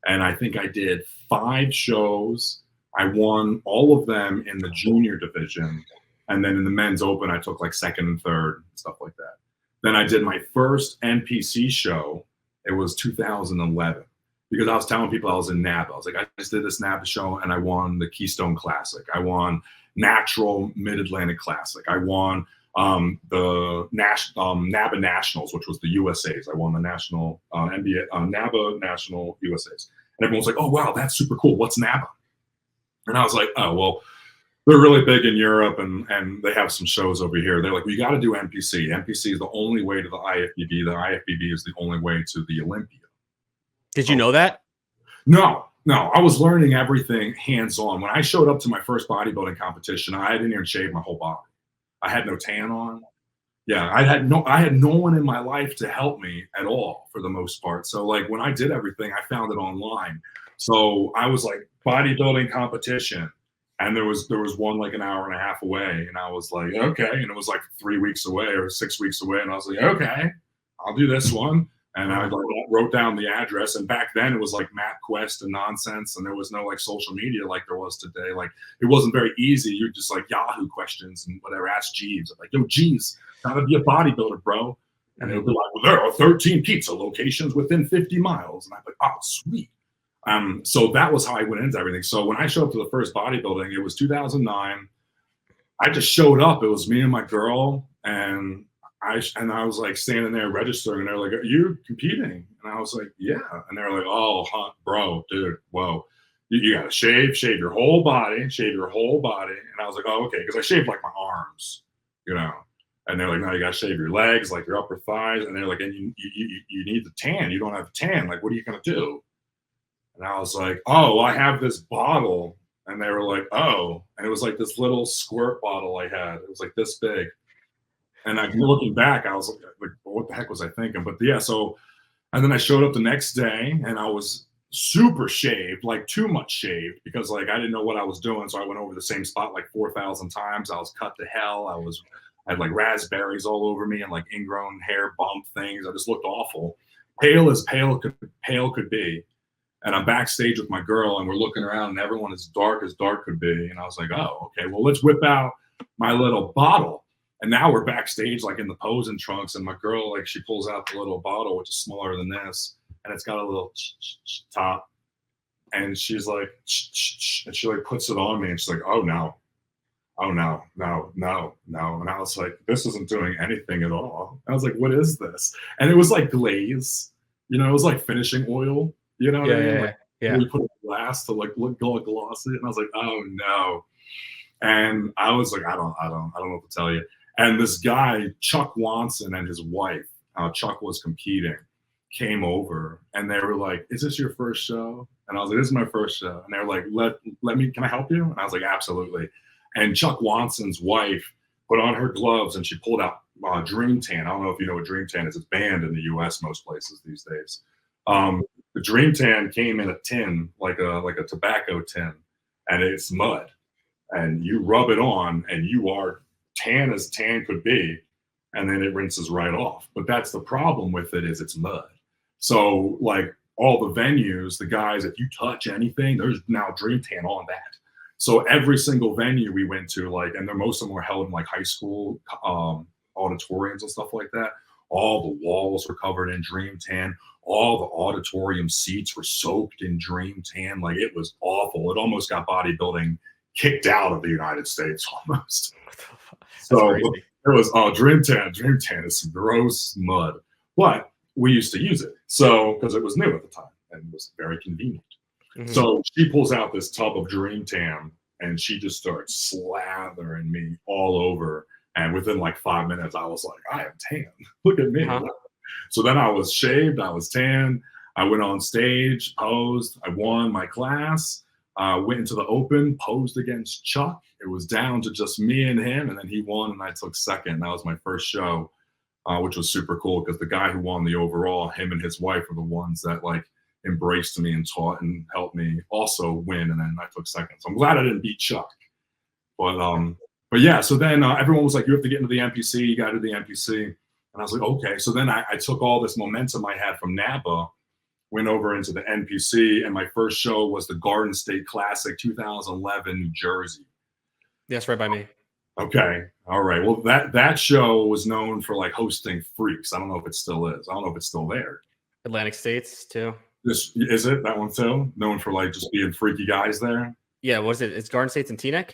And I think I did 5 shows. I won all of them in the junior division. And then in the men's open, I took like 2nd and 3rd, stuff like that. Then I did my first NPC show. It was 2011 because I was telling people I was in NABBA. I was like, I just did this NABBA show and I won the Keystone Classic. I won Natural Mid-Atlantic Classic. I won the NABBA Nationals, which was the USAs. I won the national NABBA National USAs. And everyone's like, oh, wow, that's super cool. What's NABBA? And I was like, oh, well, they're really big in Europe and they have some shows over here. They're like, we got to do NPC. NPC is the only way to the IFBB. The IFBB is the only way to the Olympia. Did you know that? No. I was learning everything hands-on. When I showed up to my first bodybuilding competition, I didn't even shave my whole body. I had no tan on. Yeah, I had no one in my life to help me at all for the most part. So like when I did everything, I found it online. So I was like bodybuilding competition. And there was one like an hour and a half away, and I was like, okay. And it was like 3 weeks away or 6 weeks away, and I was like, okay, I'll do this one. And I like wrote down the address. And back then it was like MapQuest and nonsense, and there was no like social media like there was today. Like it wasn't very easy. You're just like Yahoo questions and whatever. Ask Jeeves. I'm like, yo, Jeeves, gotta be a bodybuilder, bro. And they'll be like, well, there are 13 pizza locations within 50 miles. And I'm like, oh, sweet. So that was how I went into everything. So when I showed up to the first bodybuilding, it was 2009. I just showed up. It was me and my girl, and I was like standing there registering, and they're like, "Are you competing?" And I was like, "Yeah." And they're like, "Oh, bro, dude, whoa, you gotta shave your whole body, And I was like, "Oh, okay," because I shaved like my arms, you know. And they're like, "No, you gotta shave your legs, like your upper thighs." And they're like, "And you need the tan. You don't have a tan. Like, what are you gonna do?" And I was like, "Oh, I have this bottle." And they were like, "Oh," and it was like this little squirt bottle I had. It was like this big. And looking back, I was like, what the heck was I thinking? But yeah, so, and then I showed up the next day and I was super shaved, like too much shaved, because like I didn't know what I was doing. So I went over the same spot like 4,000 times. I was cut to hell. I had like raspberries all over me and like ingrown hair bump things. I just looked awful. Pale as pale could be. And I'm backstage with my girl and we're looking around and everyone is dark as dark could be. And I was like, oh, okay, well, let's whip out my little bottle. And now we're backstage, like in the posing trunks. And my girl, like, she pulls out the little bottle, which is smaller than this. And it's got a little top. And she's like, and she like puts it on me. And she's like, oh, no. Oh, no. And I was like, this isn't doing anything at all. I was like, what is this? And it was like glaze. You know, it was like finishing oil. You know what I mean? Yeah, like, yeah. we put a glass to like look glossy, and I was like, oh no. And I was like, I don't know what to tell you. And this guy, Chuck Watson, and his wife, Chuck was competing, came over, and they were like, "Is this your first show?" And I was like, "This is my first show." And they were like, "Let me, can I help you?" And I was like, "Absolutely." And Chuck Watson's wife put on her gloves and she pulled out Dream Tan. I don't know if you know what Dream Tan is. It's banned in the U.S. most places these days. The Dream Tan came in a tin, like a tobacco tin, and it's mud. And you rub it on, and you are tan as tan could be, and then it rinses right off. But that's the problem with it, is it's mud. So like all the venues, the guys, if you touch anything, there's now Dream Tan on that. So every single venue we went to, like, and most of them were held in like high school auditoriums and stuff like that. All the walls were covered in Dream Tan. All the auditorium seats were soaked in Dream Tan. Like, it was awful. It almost got bodybuilding kicked out of the United States almost. So it was, Dream Tan. Dream Tan is some gross mud. But we used to use it. So, because it was new at the time and it was very convenient. Mm-hmm. So she pulls out this tub of Dream Tan and she just starts slathering me all over. And within like 5 minutes, I was like, I am tan. Look at me. Uh-huh. So then I was shaved, I was tan. I went on stage, posed. I won my class, went into the open, posed against Chuck. It was down to just me and him. And then he won and I took second. That was my first show, which was super cool because the guy who won the overall, him and his wife were the ones that like embraced me and taught and helped me also win. And then I took second. So I'm glad I didn't beat Chuck. But yeah, so then everyone was like, you have to get into the NPC. You got to do the NPC. And I was like, okay. So then I took all this momentum I had from NABA, went over into the NPC, and my first show was the Garden State Classic 2011, New Jersey. That's right by me. Okay. All right. Well, that show was known for like hosting freaks. I don't know if it still is. I don't know if it's still there. Atlantic States too. Is it that one too? Known for like just being freaky guys there? Yeah. Was it? It's Garden States in Teaneck?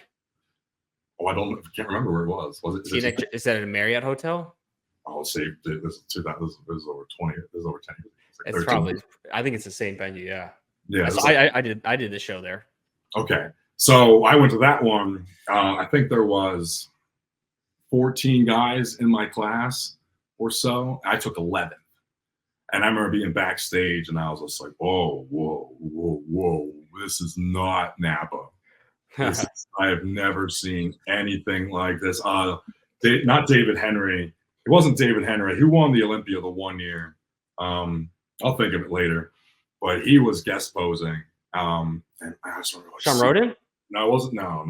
Oh, I can't remember where it was. Was it Teaneck? Is that at a Marriott hotel? Oh, see, this is over 20. This is over 10 years. It's probably. I think it's the same venue. Yeah. Yeah. So I did the show there. Okay. So I went to that one. I think there was 14 guys in my class or so. I took 11. And I remember being backstage and I was just like, whoa. This is not Napa. I have never seen anything like this. Not David Henry. It wasn't David Henry. He won the Olympia the one year. I'll think of it later. But he was guest posing. And I just remember, like, Sean Roden? No, it wasn't. No.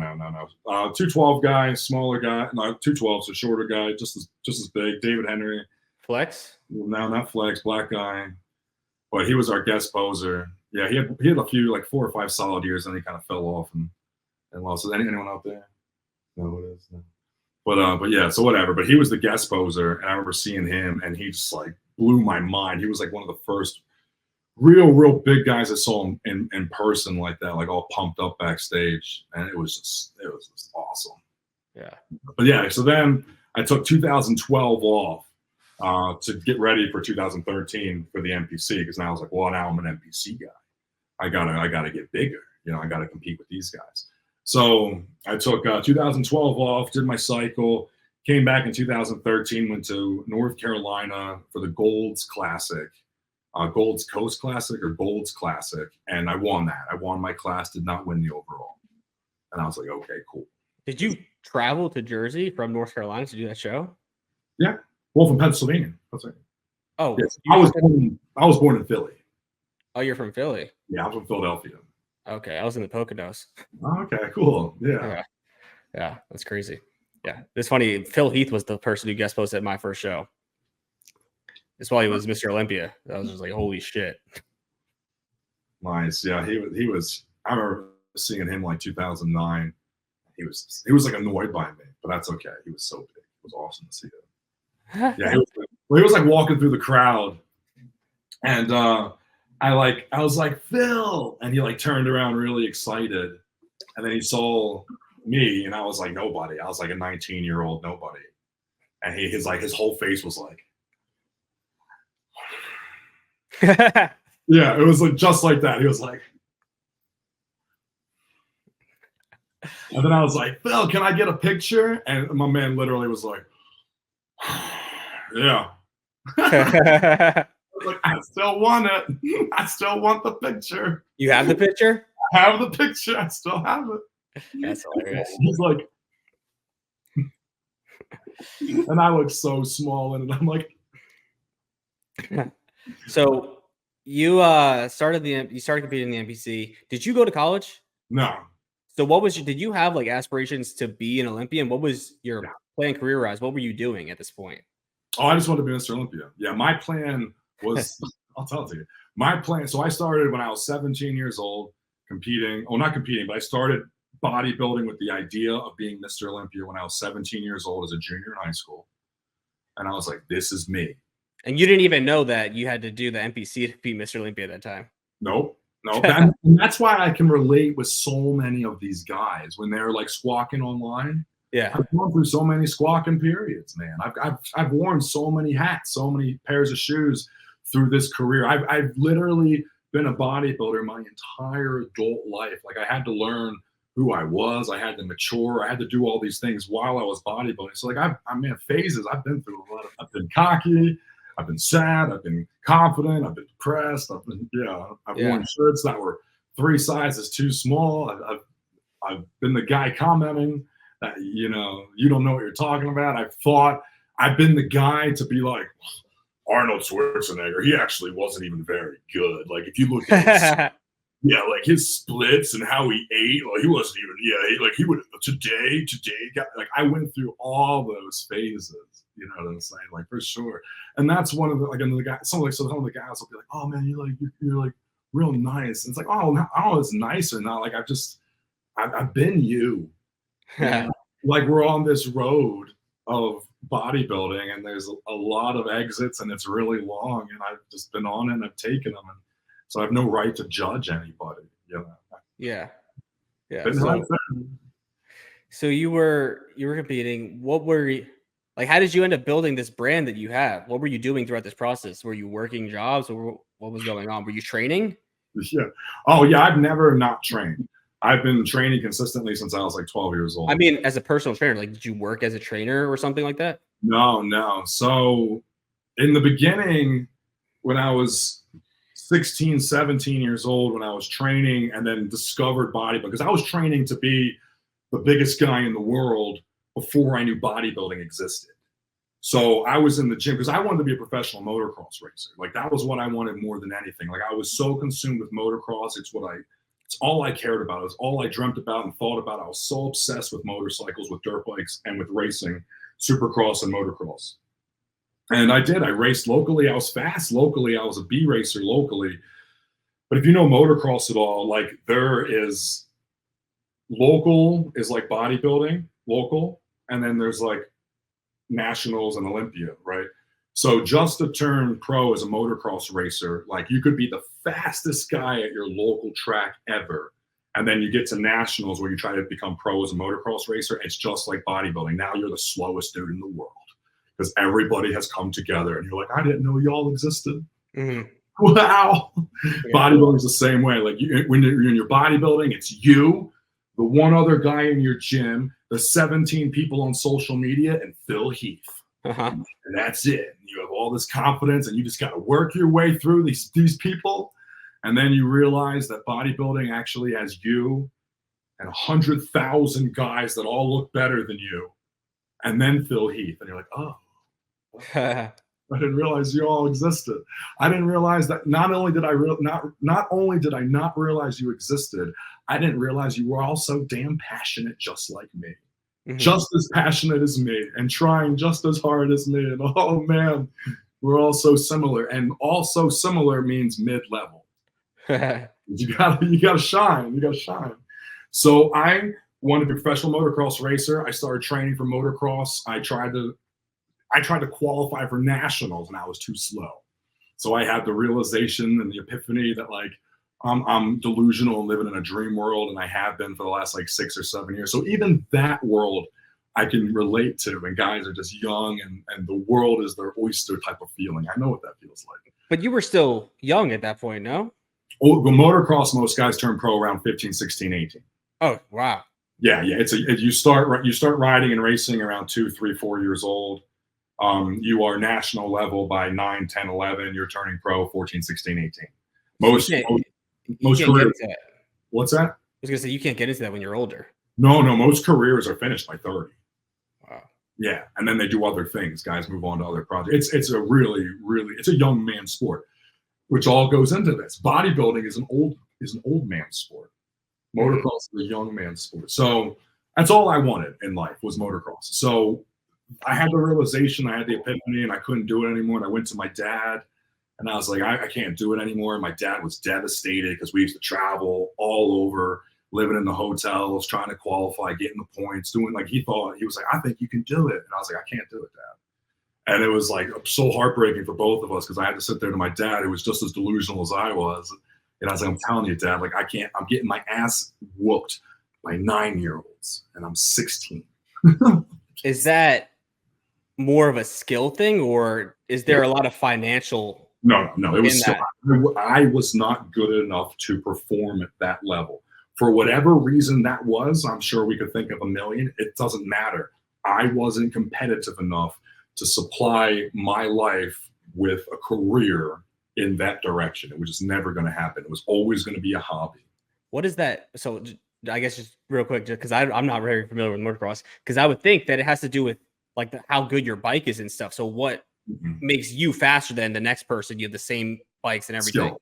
212 guy, smaller guy. No, 212, so shorter guy, just as big. David Henry. Flex? No, not Flex. Black guy. But he was our guest poser. Yeah, he had a few, like 4 or 5 solid years, and he kind of fell off and lost. Is anyone out there? No, it is. No. But yeah, so whatever. But he was the guest poser, and I remember seeing him, and he just like blew my mind. He was like one of the first real big guys I saw him in person like that, like all pumped up backstage, and it was just awesome. Yeah. But yeah, so then I took 2012 off to get ready for 2013 for the NPC, because now I was like, well, now I'm an NPC guy. I gotta get bigger. You know, I gotta compete with these guys. So I took 2012 off, did my cycle, came back in 2013, went to North Carolina for the Gold's Classic, Gold's Coast Classic or Gold's Classic, and I won that. I won my class, did not win the overall. And I was like, okay, cool. Did you travel to Jersey from North Carolina to do that show? Yeah. Well, from Pennsylvania. Oh, yes. I was born in Philly. Oh, you're from Philly. Yeah, I'm from Philadelphia. Okay, I was in the Poconos. Okay, cool. Yeah. Yeah, that's crazy. Yeah, it's funny. Phil Heath was the person who guest posted at my first show. It's while he was Mr. Olympia. I was just like, holy shit. Nice. Yeah, he was. I remember seeing him like 2009. He was like annoyed by me, but that's okay. He was so big. It was awesome to see him. Yeah, he was like walking through the crowd, and I was like, Phil, and he like turned around really excited, and then he saw me, and I was like nobody. I was like a 19-year-old nobody, and his whole face was like, yeah, it was like just like that. He was like, and then I was like, Phil, can I get a picture? And my man literally was like, yeah. Like, I still want it. I still want the picture. You have the picture? I have the picture. I still have it. That's hilarious. He's like, and I look so small, and I'm like, so you started competing in the NPC. Did you go to college? no. So did you have like aspirations to be an Olympian? What was your plan career-wise? What were you doing at this point? Oh, I just wanted to be Mr. Olympia. Yeah, my plan was, I'll tell it to you. My plan, so I started when I was 17 years old competing. Oh, not competing, but I started bodybuilding with the idea of being Mr. Olympia when I was 17 years old as a junior in high school. And I was like, this is me. And you didn't even know that you had to do the NPC to be Mr. Olympia at that time. Nope. That's why I can relate with so many of these guys when they're like squawking online. Yeah, I've gone through so many squawking periods, man. I've worn so many hats, so many pairs of shoes through this career. I've literally been a bodybuilder my entire adult life. Like I had to learn who I was. I had to mature. I had to do all these things while I was bodybuilding. So like I'm in phases. I've been through a lot. I've been cocky. I've been sad. I've been confident. I've been depressed. I've worn shirts that were 3 sizes too small. I've been the guy commenting that, you don't know what you're talking about. I've been the guy to be like, Arnold Schwarzenegger, he actually wasn't even very good. Like if you look at like his splits and how he ate, like he wasn't even, he would today, like I went through all those phases. You know what I'm saying? Like for sure. And that's one of the the guys. Some of the guys will be like, "Oh man, you're like real nice." And it's like, "Oh, no, I don't know, it's nice or not." Like I've been you. Like we're on this road of bodybuilding, and there's a lot of exits, and it's really long. And I've just been on it, and I've taken them, and so I have no right to judge anybody. Yeah. So you were competing. What were you? Like, how did you end up building this brand that you have? What were you doing throughout this process? Were you working jobs, or what was going on? Were you training? Yeah. Oh, yeah. I've never not trained. I've been training consistently since I was like 12 years old. I mean, as a personal trainer, like, did you work as a trainer or something like that? No. So in the beginning, when I was 16, 17 years old, when I was training and then discovered bodybuilding, because I was training to be the biggest guy in the world before I knew bodybuilding existed. So I was in the gym because I wanted to be a professional motocross racer. Like that was what I wanted more than anything. Like I was so consumed with motocross. It's all I cared about. It was all I dreamt about and thought about. I was so obsessed with motorcycles, with dirt bikes, and with racing, supercross and motocross. And I did. I raced locally. I was fast locally. I was a B racer locally. But if you know motocross at all, like there is local is like bodybuilding, local. and then there's like nationals and Olympia, right? So just to turn pro as a motocross racer, like you could be the fastest guy at your local track ever. And then you get to nationals where you try to become pro as a motocross racer. It's just like bodybuilding. Now you're the slowest dude in the world because everybody has come together and you're like, I didn't know y'all existed. Mm-hmm. Wow. Yeah. Bodybuilding is the same way. Like when you're in your bodybuilding, it's you, the one other guy in your gym, the 17 people on social media, and Phil Heath. Uh-huh. And that's it. You have all this confidence and you just got to work your way through these people. And then you realize that bodybuilding actually has you and 100,000 guys that all look better than you. And then Phil Heath. And you're like, oh, I didn't realize you all existed. I didn't realize that not only did I not realize you existed, I didn't realize you were all so damn passionate just like me. Mm-hmm. Just as passionate as me and trying just as hard as me. And oh man, we're all so similar. And also similar means mid-level. You gotta shine. You gotta shine. So I wanted to be a professional motocross racer. I started training for motocross. I tried to qualify for nationals and I was too slow. So I had the realization and the epiphany that like I'm delusional and living in a dream world, and I have been for the last like 6 or 7 years. So even that world I can relate to, and guys are just young and the world is their oyster type of feeling. I know what that feels like. But you were still young at that point, no? Oh, the motocross, most guys turn pro around 15, 16, 18. Oh, wow. Yeah. You start riding and racing around 2, 3, 4 years old. You are national level by 9, 10, 11. You're turning pro 14, 16, 18. Most careers. What's that? I was gonna say you can't get into that when you're older. No, most careers are finished by 30. Wow. Yeah, and then they do other things. Guys move on to other projects. It's a really it's a young man sport, which all goes into this. Bodybuilding is an old man sport. Motocross is a young man sport. So that's all I wanted in life was motocross. So I had the realization, I had the epiphany, and I couldn't do it anymore. And I went to my dad, and I was like, I can't do it anymore. And my dad was devastated because we used to travel all over, living in the hotels, trying to qualify, getting the points, doing like he was like, I think you can do it. And I was like, I can't do it, Dad. And it was like so heartbreaking for both of us because I had to sit there to my dad, who was just as delusional as I was. And I was like, I'm telling you, Dad, like I can't, I'm getting my ass whooped by 9-year-olds and I'm 16. Is that more of a skill thing, or is there a lot of financial? No. It was I was not good enough to perform at that level. For whatever reason that was, I'm sure we could think of a million. It doesn't matter. I wasn't competitive enough to supply my life with a career in that direction. It was just never going to happen. It was always going to be a hobby. What is that? So I guess just real quick, just because I'm not very familiar with motocross, because I would think that it has to do with like how good your bike is and stuff. So what makes you faster than the next person? You have the same bikes and everything. Skill.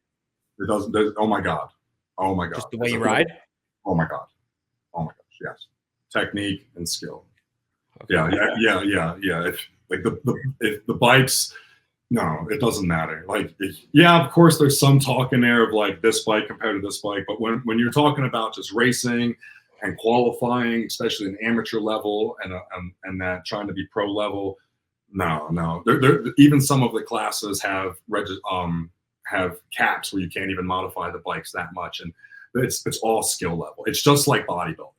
It doesn't. Oh my god. Just the way you ride. Oh my god. Oh my gosh. Yes. Technique and skill. Okay. Yeah. If the bikes, no, it doesn't matter. Like, of course, there's some talk in there of like this bike compared to this bike, but when you're talking about just racing and qualifying, especially an amateur level and that trying to be pro level, no. Even some of the classes have caps where you can't even modify the bikes that much, and it's all skill level. It's just like bodybuilding.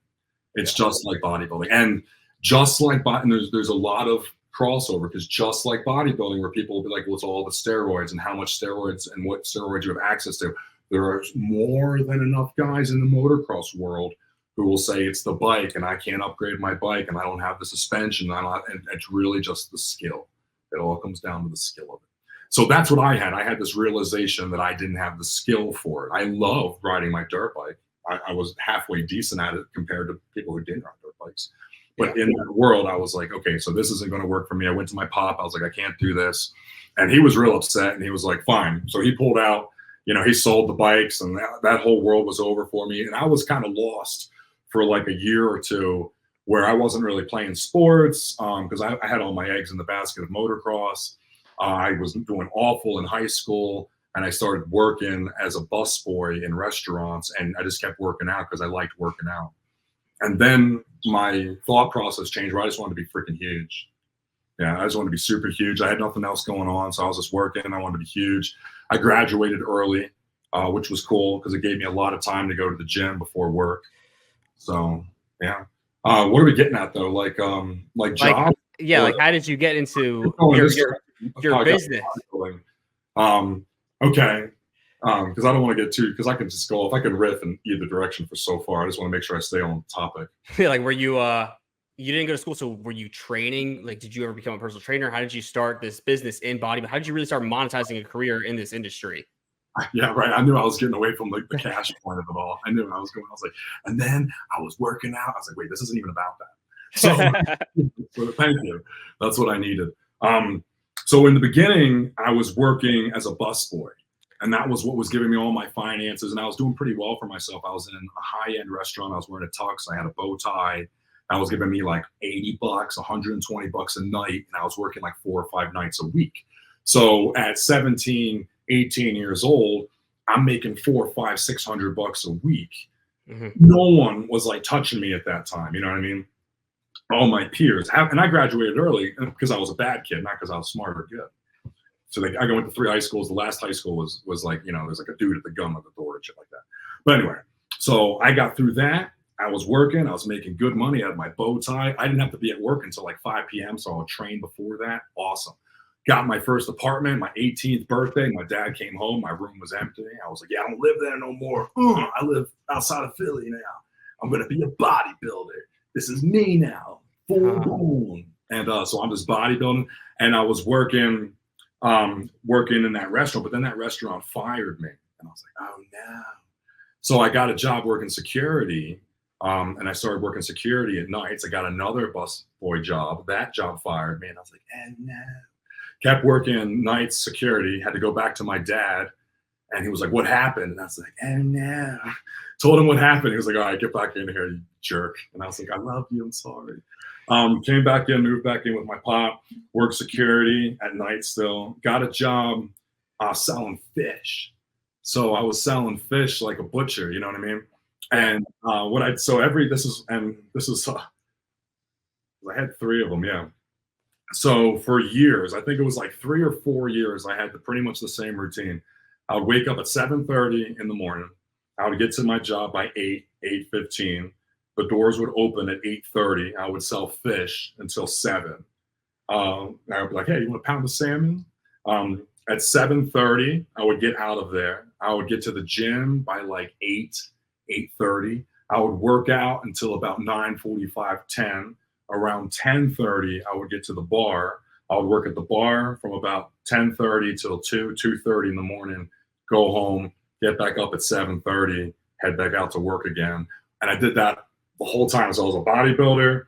Just like bodybuilding, and just like and there's a lot of crossover because just like bodybuilding, where people will be like, well, it's all the steroids and how much steroids and what steroids you have access to. There are more than enough guys in the motocross world who will say it's the bike and I can't upgrade my bike and I don't have the suspension. And it's really just the skill. It all comes down to the skill of it. So that's what I had. I had this realization that I didn't have the skill for it. I love riding my dirt bike. I was halfway decent at it compared to people who didn't ride dirt bikes. But in that world, I was like, okay, so this isn't going to work for me. I went to my pop. I was like, I can't do this. And he was real upset. And he was like, fine. So he pulled out, he sold the bikes and that whole world was over for me. And I was kind of lost for like a year or two where I wasn't really playing sports because I had all my eggs in the basket of motocross. I was doing awful in high school. And I started working as a busboy in restaurants. And I just kept working out because I liked working out. And then my thought process changed where I just wanted to be freaking huge. Yeah, I just wanted to be super huge. I had nothing else going on, so I was just working. I wanted to be huge. I graduated early, which was cool because it gave me a lot of time to go to the gym before work. So yeah. What are we getting at though? Like job? Yeah, Or like how did you get into oh, your this your I got business? bodybuilding. Okay. Because I don't want to get too because I can just go off. I can riff in either direction for so far. I just want to make sure I stay on topic. Like, were you didn't go to school, so were you training? Like, did you ever become a personal trainer? How did you start this business in bodybuilding? How did you really start monetizing a career in this industry? Yeah, right. I knew I was getting away from like the cash point of it all. I knew I was going. I was like, and then I was working out. I was like, wait, this isn't even about that. So thank you. That's what I needed. So in the beginning, I was working as a busboy, and that was what was giving me all my finances. And I was doing pretty well for myself. I was in a high-end restaurant. I was wearing a tux. I had a bow tie. I was giving me like $80, $120 a night, and I was working like 4 or 5 nights a week. So at 17, 18 years old, I'm making $400, $500, $600 a week. Mm-hmm. No one was like touching me at that time. You know what I mean? All my peers, and I graduated early because I was a bad kid, not because I was smart or good. So like, I went to 3 high schools. The last high school was like, there's like a dude at the gun at the door and shit like that. But anyway, so I got through that. I was working. I was making good money. I had my bow tie. I didn't have to be at work until like 5 p.m. So I would train before that. Awesome. Got my first apartment, my 18th birthday. My dad came home. My room was empty. I was like, yeah, I don't live there no more. I live outside of Philly now. I'm going to be a bodybuilder. This is me now. Full blown. And so I'm just bodybuilding. And I was working in that restaurant. But then that restaurant fired me. And I was like, oh, no. So I got a job working security. And I started working security at nights. I got another bus boy job. That job fired me. And I was like, oh, no. Kept working nights security. Had to go back to my dad. And he was like, what happened? And I was like, oh, no. Told him what happened. He was like, all right, get back in here, you jerk. And I was like, I love you. I'm sorry. Came back in, moved back in with my pop, worked security at night still. Got a job selling fish. So I was selling fish like a butcher, you know what I mean? And I had 3 of them, yeah. So for years, I think it was like 3 or 4 years, I had pretty much the same routine. I would wake up at 7:30 in the morning. I would get to my job by 8:15. The doors would open at 8:30. I would sell fish until 7. I would be like, hey, you want a pound of salmon? At 7:30, I would get out of there. I would get to the gym by like 8:30. I would work out until about 9:45, 10. Around 10:30, I would get to the bar. I would work at the bar from about 10:30 till 2:30 in the morning, go home, get back up at 7:30, head back out to work again. And I did that the whole time. So I was a bodybuilder,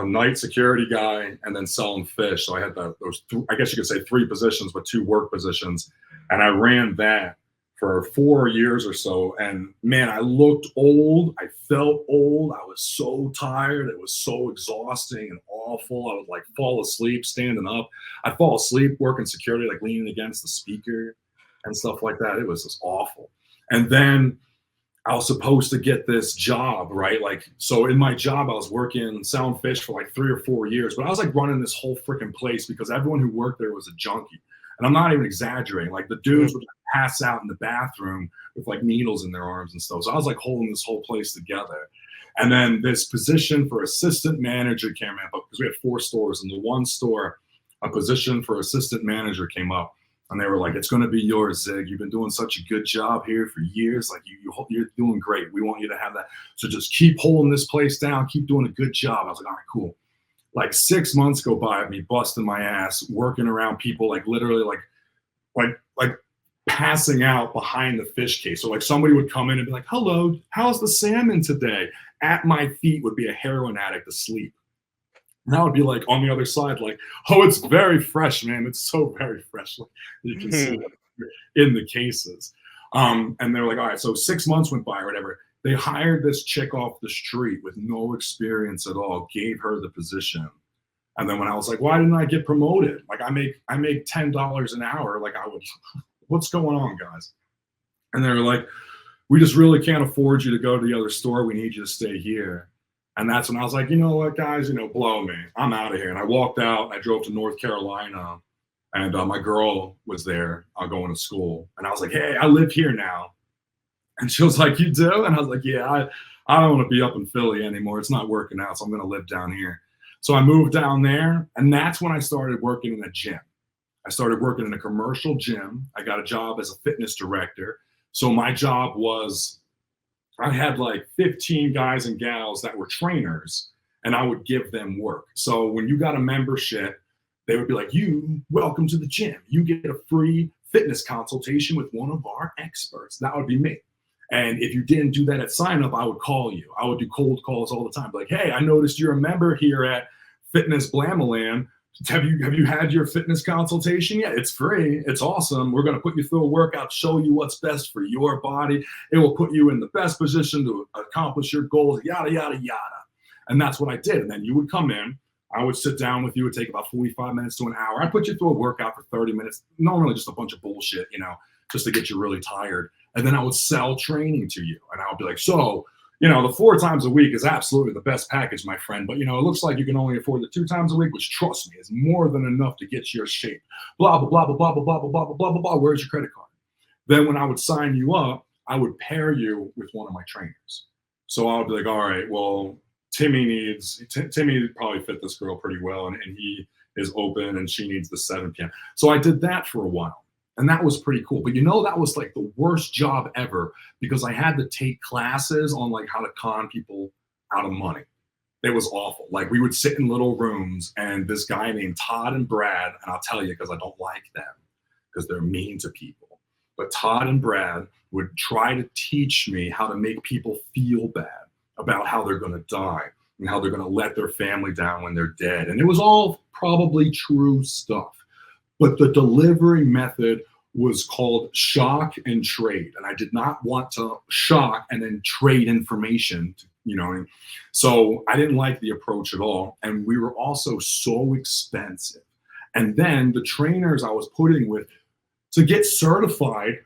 night security guy, and then selling fish. So I had those, I guess you could say 3 positions, but 2 work positions. And I ran that for 4 years or so. And man, I looked old. I felt old. I was so tired. It was so exhausting and awful. I would like fall asleep standing up. I'd fall asleep working security, like leaning against the speaker and stuff like that. It was just awful. And then I was supposed to get this job, right? Like, so in my job, I was working selling fish for like 3 or 4 years, but I was like running this whole freaking place because everyone who worked there was a junkie. And I'm not even exaggerating. Like the dudes would pass out in the bathroom with like needles in their arms and stuff. So I was like holding this whole place together. And then this position for assistant manager came up because we had 4 stores. And the one store, a position for assistant manager came up. And they were like, it's going to be yours, Zig. You've been doing such a good job here for years. Like you're doing great. We want you to have that. So just keep holding this place down. Keep doing a good job. I was like, all right, cool. Like 6 months go by of me busting my ass, working around people, like literally like passing out behind the fish case. So like somebody would come in and be like, hello, how's the salmon today? At my feet would be a heroin addict asleep. And I would be like on the other side, like, oh, it's very fresh, man. It's so very fresh. Like, you can see it in the cases. And they were like, all right, so 6 months went by or whatever. They hired this chick off the street with no experience at all, gave her the position. And then when I was like, why didn't I get promoted? Like I make $10 an hour. Like what's going on, guys? And they were like, we just really can't afford you to go to the other store. We need you to stay here. And that's when I was like, you know what, guys, blow me. I'm out of here. And I walked out and I drove to North Carolina, and my girl was there going to school. And I was like, hey, I live here now. And she was like, you do? And I was like, yeah, I don't want to be up in Philly anymore. It's not working out. So I'm going to live down here. So I moved down there. And that's when I started working in a gym. I started working in a commercial gym. I got a job as a fitness director. So my job was, I had like 15 guys and gals that were trainers, and I would give them work. So when you got a membership, they would be like, welcome to the gym. You get a free fitness consultation with one of our experts. That would be me. And if you didn't do that at sign up, I would call you. I would do cold calls all the time. Like, hey, I noticed you're a member here at Fitness Blamaland. Have you had your fitness consultation yet? It's free. It's awesome. We're going to put you through a workout, show you what's best for your body. It will put you in the best position to accomplish your goals, yada, yada, yada. And that's what I did. And then you would come in. I would sit down with you. It would take about 45 minutes to an hour. I'd put you through a workout for 30 minutes. Normally just a bunch of bullshit, just to get you really tired. And then I would sell training to you. And I would be like, so, the 4 times a week is absolutely the best package, my friend. But, it looks like you can only afford the 2 times a week, which, trust me, is more than enough to get your shape. Blah, blah, blah, blah, blah, blah, blah, blah, blah, blah, blah, blah. Where's your credit card? Then when I would sign you up, I would pair you with one of my trainers. So I would be like, all right, well, Timmy probably fit this girl pretty well. And he is open and she needs the 7 p.m. So I did that for a while. And that was pretty cool. But that was like the worst job ever, because I had to take classes on like how to con people out of money. It was awful. Like we would sit in little rooms, and this guy named Todd and Brad, and I'll tell you because I don't like them because they're mean to people. But Todd and Brad would try to teach me how to make people feel bad about how they're going to die and how they're going to let their family down when they're dead. And it was all probably true stuff. But the delivery method was called shock and trade. And I did not want to shock and then trade information, So I didn't like the approach at all. And we were also so expensive. And then the trainers I was putting with, to get certified,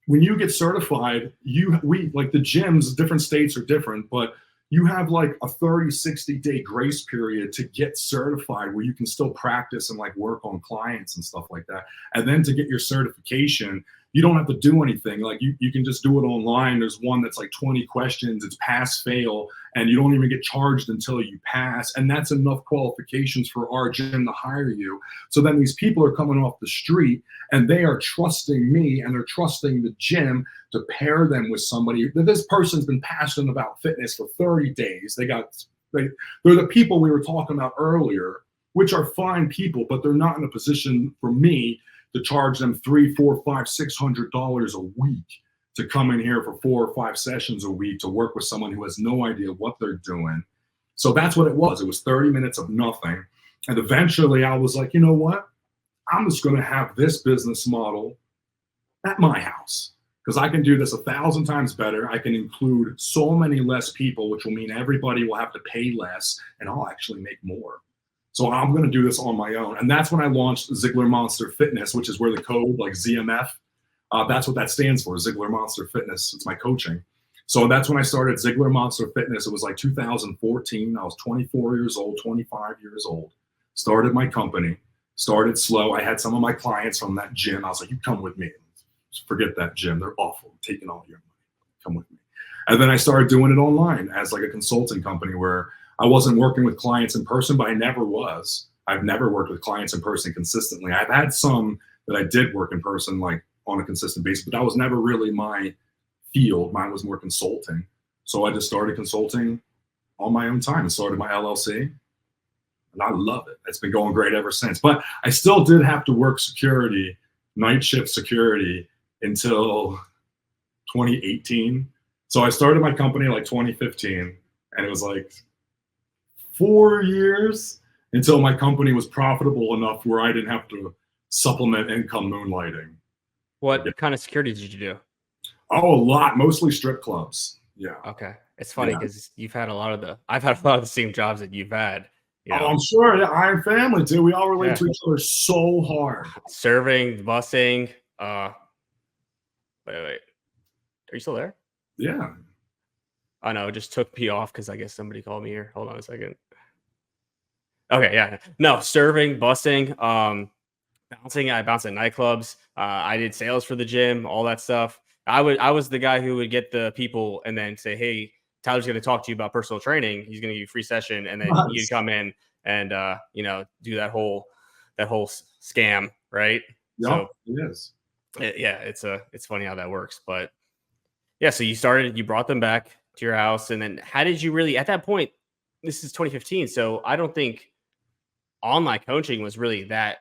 when you get certified, like the gyms, different states are different, but you have like a 30, 60-day grace period to get certified where you can still practice and like work on clients and stuff like that. And then to get your certification, you don't have to do anything. Like you can just do it online. There's one that's like 20 questions. It's pass, fail, and you don't even get charged until you pass. And that's enough qualifications for our gym to hire you. So then these people are coming off the street and they are trusting me and they're trusting the gym to pair them with somebody. This person's been passionate about fitness for 30 days. They're the people we were talking about earlier, which are fine people, but they're not in a position for me to charge them $300, $400, $500, $600 a week to come in here for 4 or 5 sessions a week to work with someone who has no idea what they're doing. So that's what it was. It was 30 minutes of nothing. And eventually I was like, you know what? I'm just going to have this business model at my house because I can do this 1,000 times better. I can include so many less people, which will mean everybody will have to pay less and I'll actually make more. So I'm going to do this on my own. And that's when I launched Ziegler Monster Fitness, which is where the code like ZMF, that's what that stands for, Ziegler Monster Fitness. It's my coaching. So that's when I started Ziegler Monster Fitness. It was like 2014. I was 24 years old, 25 years old. Started my company, started slow. I had some of my clients from that gym. I was like, you come with me. Forget that gym. They're awful. I'm taking all your money. Come with me. And then I started doing it online as like a consulting company where I wasn't working with clients in person, but I never was. I've never worked with clients in person consistently. I've had some that I did work in person, like on a consistent basis, but that was never really my field. Mine was more consulting. So I just started consulting on my own time and started my LLC. And I love it. It's been going great ever since. But I still did have to work security, night shift security until 2018. So I started my company like 2015, and it was like 4 years until my company was profitable enough where I didn't have to supplement income moonlighting. What kind of security did you do? Oh, a lot, mostly strip clubs. Yeah. Okay. It's funny because I've had a lot of the same jobs that you've had. Oh, I'm sure. Yeah, Iron Family too. We all relate to each other so hard. Serving, busing. Wait. Are you still there? Yeah. Oh no, it just took me off because I guess somebody called me here. Hold on a second. Okay, yeah. No, serving, busing, bouncing. I bounced at nightclubs. I did sales for the gym, all that stuff. I was the guy who would get the people and then say, "Hey, Tyler's going to talk to you about personal training. He's going to give you a free session," and then you'd Nice. come in and do that whole scam, right? Yep, So it is. yeah, it's funny how that works, but yeah. So you brought them back to your house, and then how did you really at that point? This is 2015, so I don't think online coaching was really that.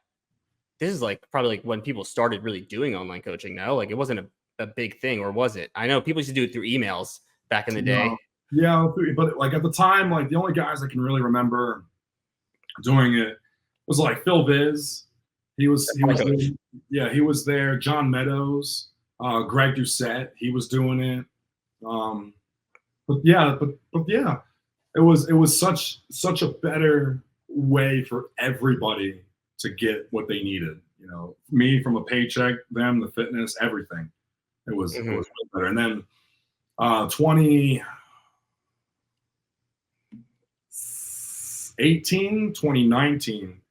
This is like probably like when people started really doing online coaching. No, like it wasn't a big thing, or was it? I know people used to do it through emails back in the day. No. Yeah, but like at the time, like the only guys I can really remember doing it was like Phil Viz. He My was coach. doing, yeah, he was there. John Meadows, Greg Doucette, he was doing it. Um, but yeah, it was such a better way for everybody to get what they needed. You know, me from a paycheck, them the fitness, everything. It Mhm. was way better. And then 2018, 2019,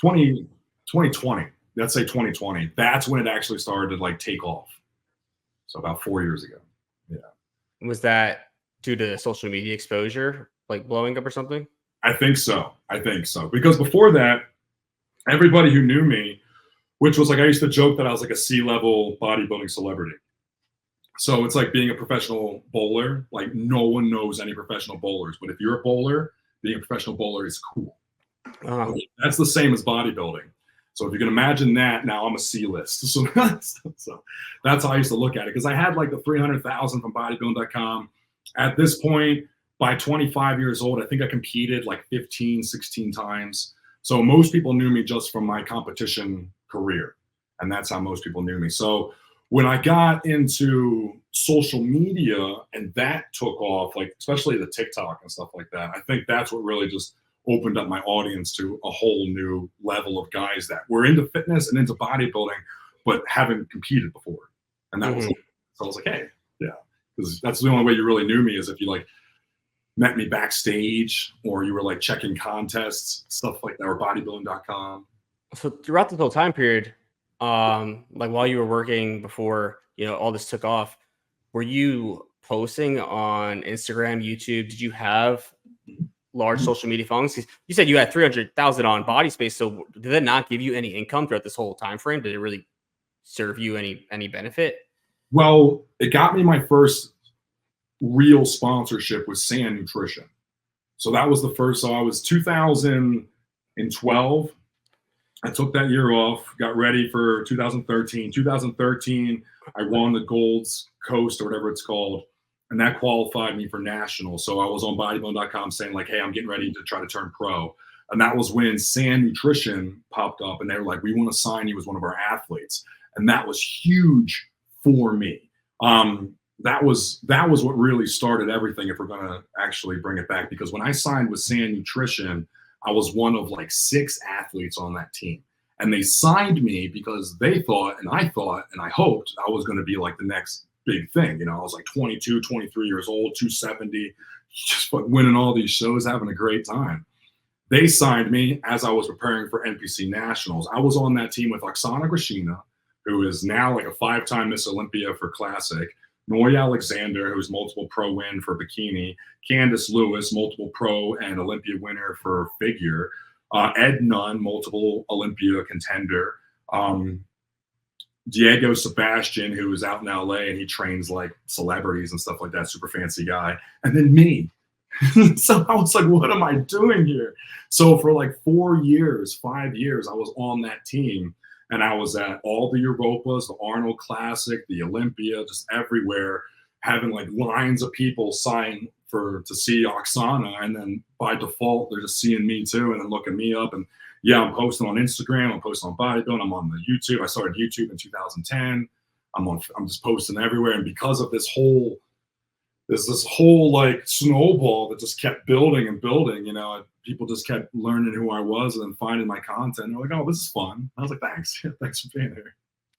2020. Let's say 2020. That's when it actually started to like take off. So about 4 years ago. Yeah. Was that due to social media exposure, like blowing up or something? I think so. I think so. Because before that, everybody who knew me, which was like I used to joke that I was like a C-level bodybuilding celebrity. So it's like being a professional bowler. Like no one knows any professional bowlers, but if you're a bowler, being a professional bowler is cool. Uh, That's the same as bodybuilding. So if you can imagine that, now I'm a C-list. So that's how I used to look at it because I had like the 300,000 from bodybuilding.com. At this point, by 25 years old, I think I competed like 15, 16 times. So most people knew me just from my competition career. And that's how most people knew me. So when I got into social media and that took off, like especially the TikTok and stuff like that, I think that's what really just opened up my audience to a whole new level of guys that were into fitness and into bodybuilding, but haven't competed before. And that was, mhm. so I was like, hey, yeah, because that's the only way you really knew me is if you like met me backstage or you were like checking contests, stuff like that, or bodybuilding.com. So throughout this whole time period, like while you were working before all this took off, were you posting on Instagram, YouTube? Did you have large social media followings? 'Cause you said you had 300,000 on Body Space. So did that not give you any income throughout this whole time frame? Did it really serve you any benefit? Well, it got me my first real sponsorship with Sand Nutrition. So that was the first. So I was 2012. I took that year off, got ready for 2013. 2013, I won the Gold's Coast or whatever it's called, and that qualified me for national. So I was on bodybuilding.com saying like, "Hey, I'm getting ready to try to turn pro," and that was when Sand Nutrition popped up, and they were like, "We want to sign you as one of our athletes," and that was huge for me. That was what really started everything. If we're gonna actually bring it back, because when I signed with Sand Nutrition, I was one of like 6 athletes on that team. And they signed me because they thought, and I thought, and I hoped I was going to be like the next big thing. You know, I was like 22, 23 years old, 270, just winning all these shows, having a great time. They signed me as I was preparing for NPC Nationals. I was on that team with Oksana Grishina, who is now like a 5-time Miss Olympia for Classic, Noy Alexander, who's multiple pro win for bikini, Candace Lewis, multiple pro and Olympia winner for figure, Ed Nunn, multiple Olympia contender, Diego Sebastian, who is out in LA and he trains like celebrities and stuff like that, super fancy guy, and then me. So I was like, what am I doing here? So for like 4 years, 5 years, I was on that team. And I was at all the Europas, the Arnold Classic, the Olympia, just everywhere, having like lines of people sign to see Oksana. And then by default, they're just seeing me too and then looking me up. And yeah, I'm posting on Instagram, I'm posting on Bodybuilding, I'm on the YouTube. I started YouTube in 2010. I'm just posting everywhere. And because of there's this whole like snowball that just kept building and building, people just kept learning who I was and then finding my content. They're like, oh, this is fun. I was like, thanks. Thanks for being here.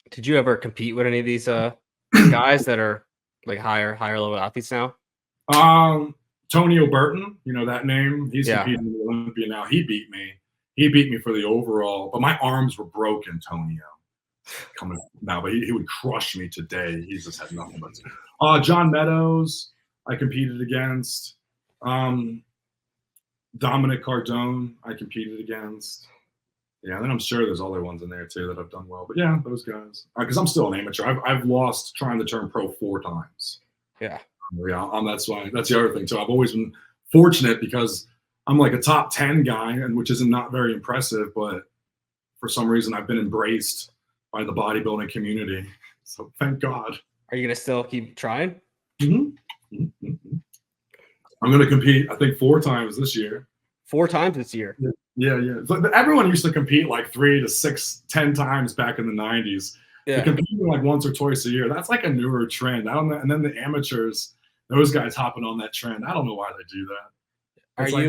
Did you ever compete with any of these guys that are like higher level athletes now? Tony O'Burton, you know that name. He's Yeah. competing in the Olympia now. He beat me. He beat me for the overall, but my arms were broken, Tonio. Coming now, but he would crush me today. He just had nothing but. John Meadows, I competed against. Dominic Cardone, I competed against. Yeah, and then I'm sure there's other ones in there too that I've done well. But yeah, those guys. Because I'm still an amateur. I've lost trying to turn pro 4 times. Yeah. Yeah, that's why. That's the other thing too. I've always been fortunate because I'm like a top 10 guy, and which isn't not very impressive, but for some reason I've been embraced by the bodybuilding community. So thank God. Are you gonna still keep trying? Mm-hmm. Mm-hmm. I'm gonna compete, I think 4 times this year. 4 times this year. Yeah. But everyone used to compete like 3 to 6, 10 times back in the 90s. Yeah. Competing like once or twice a year. That's like a newer trend. I don't know. And then the amateurs, those guys hopping on that trend. I don't know why they do that. It's are you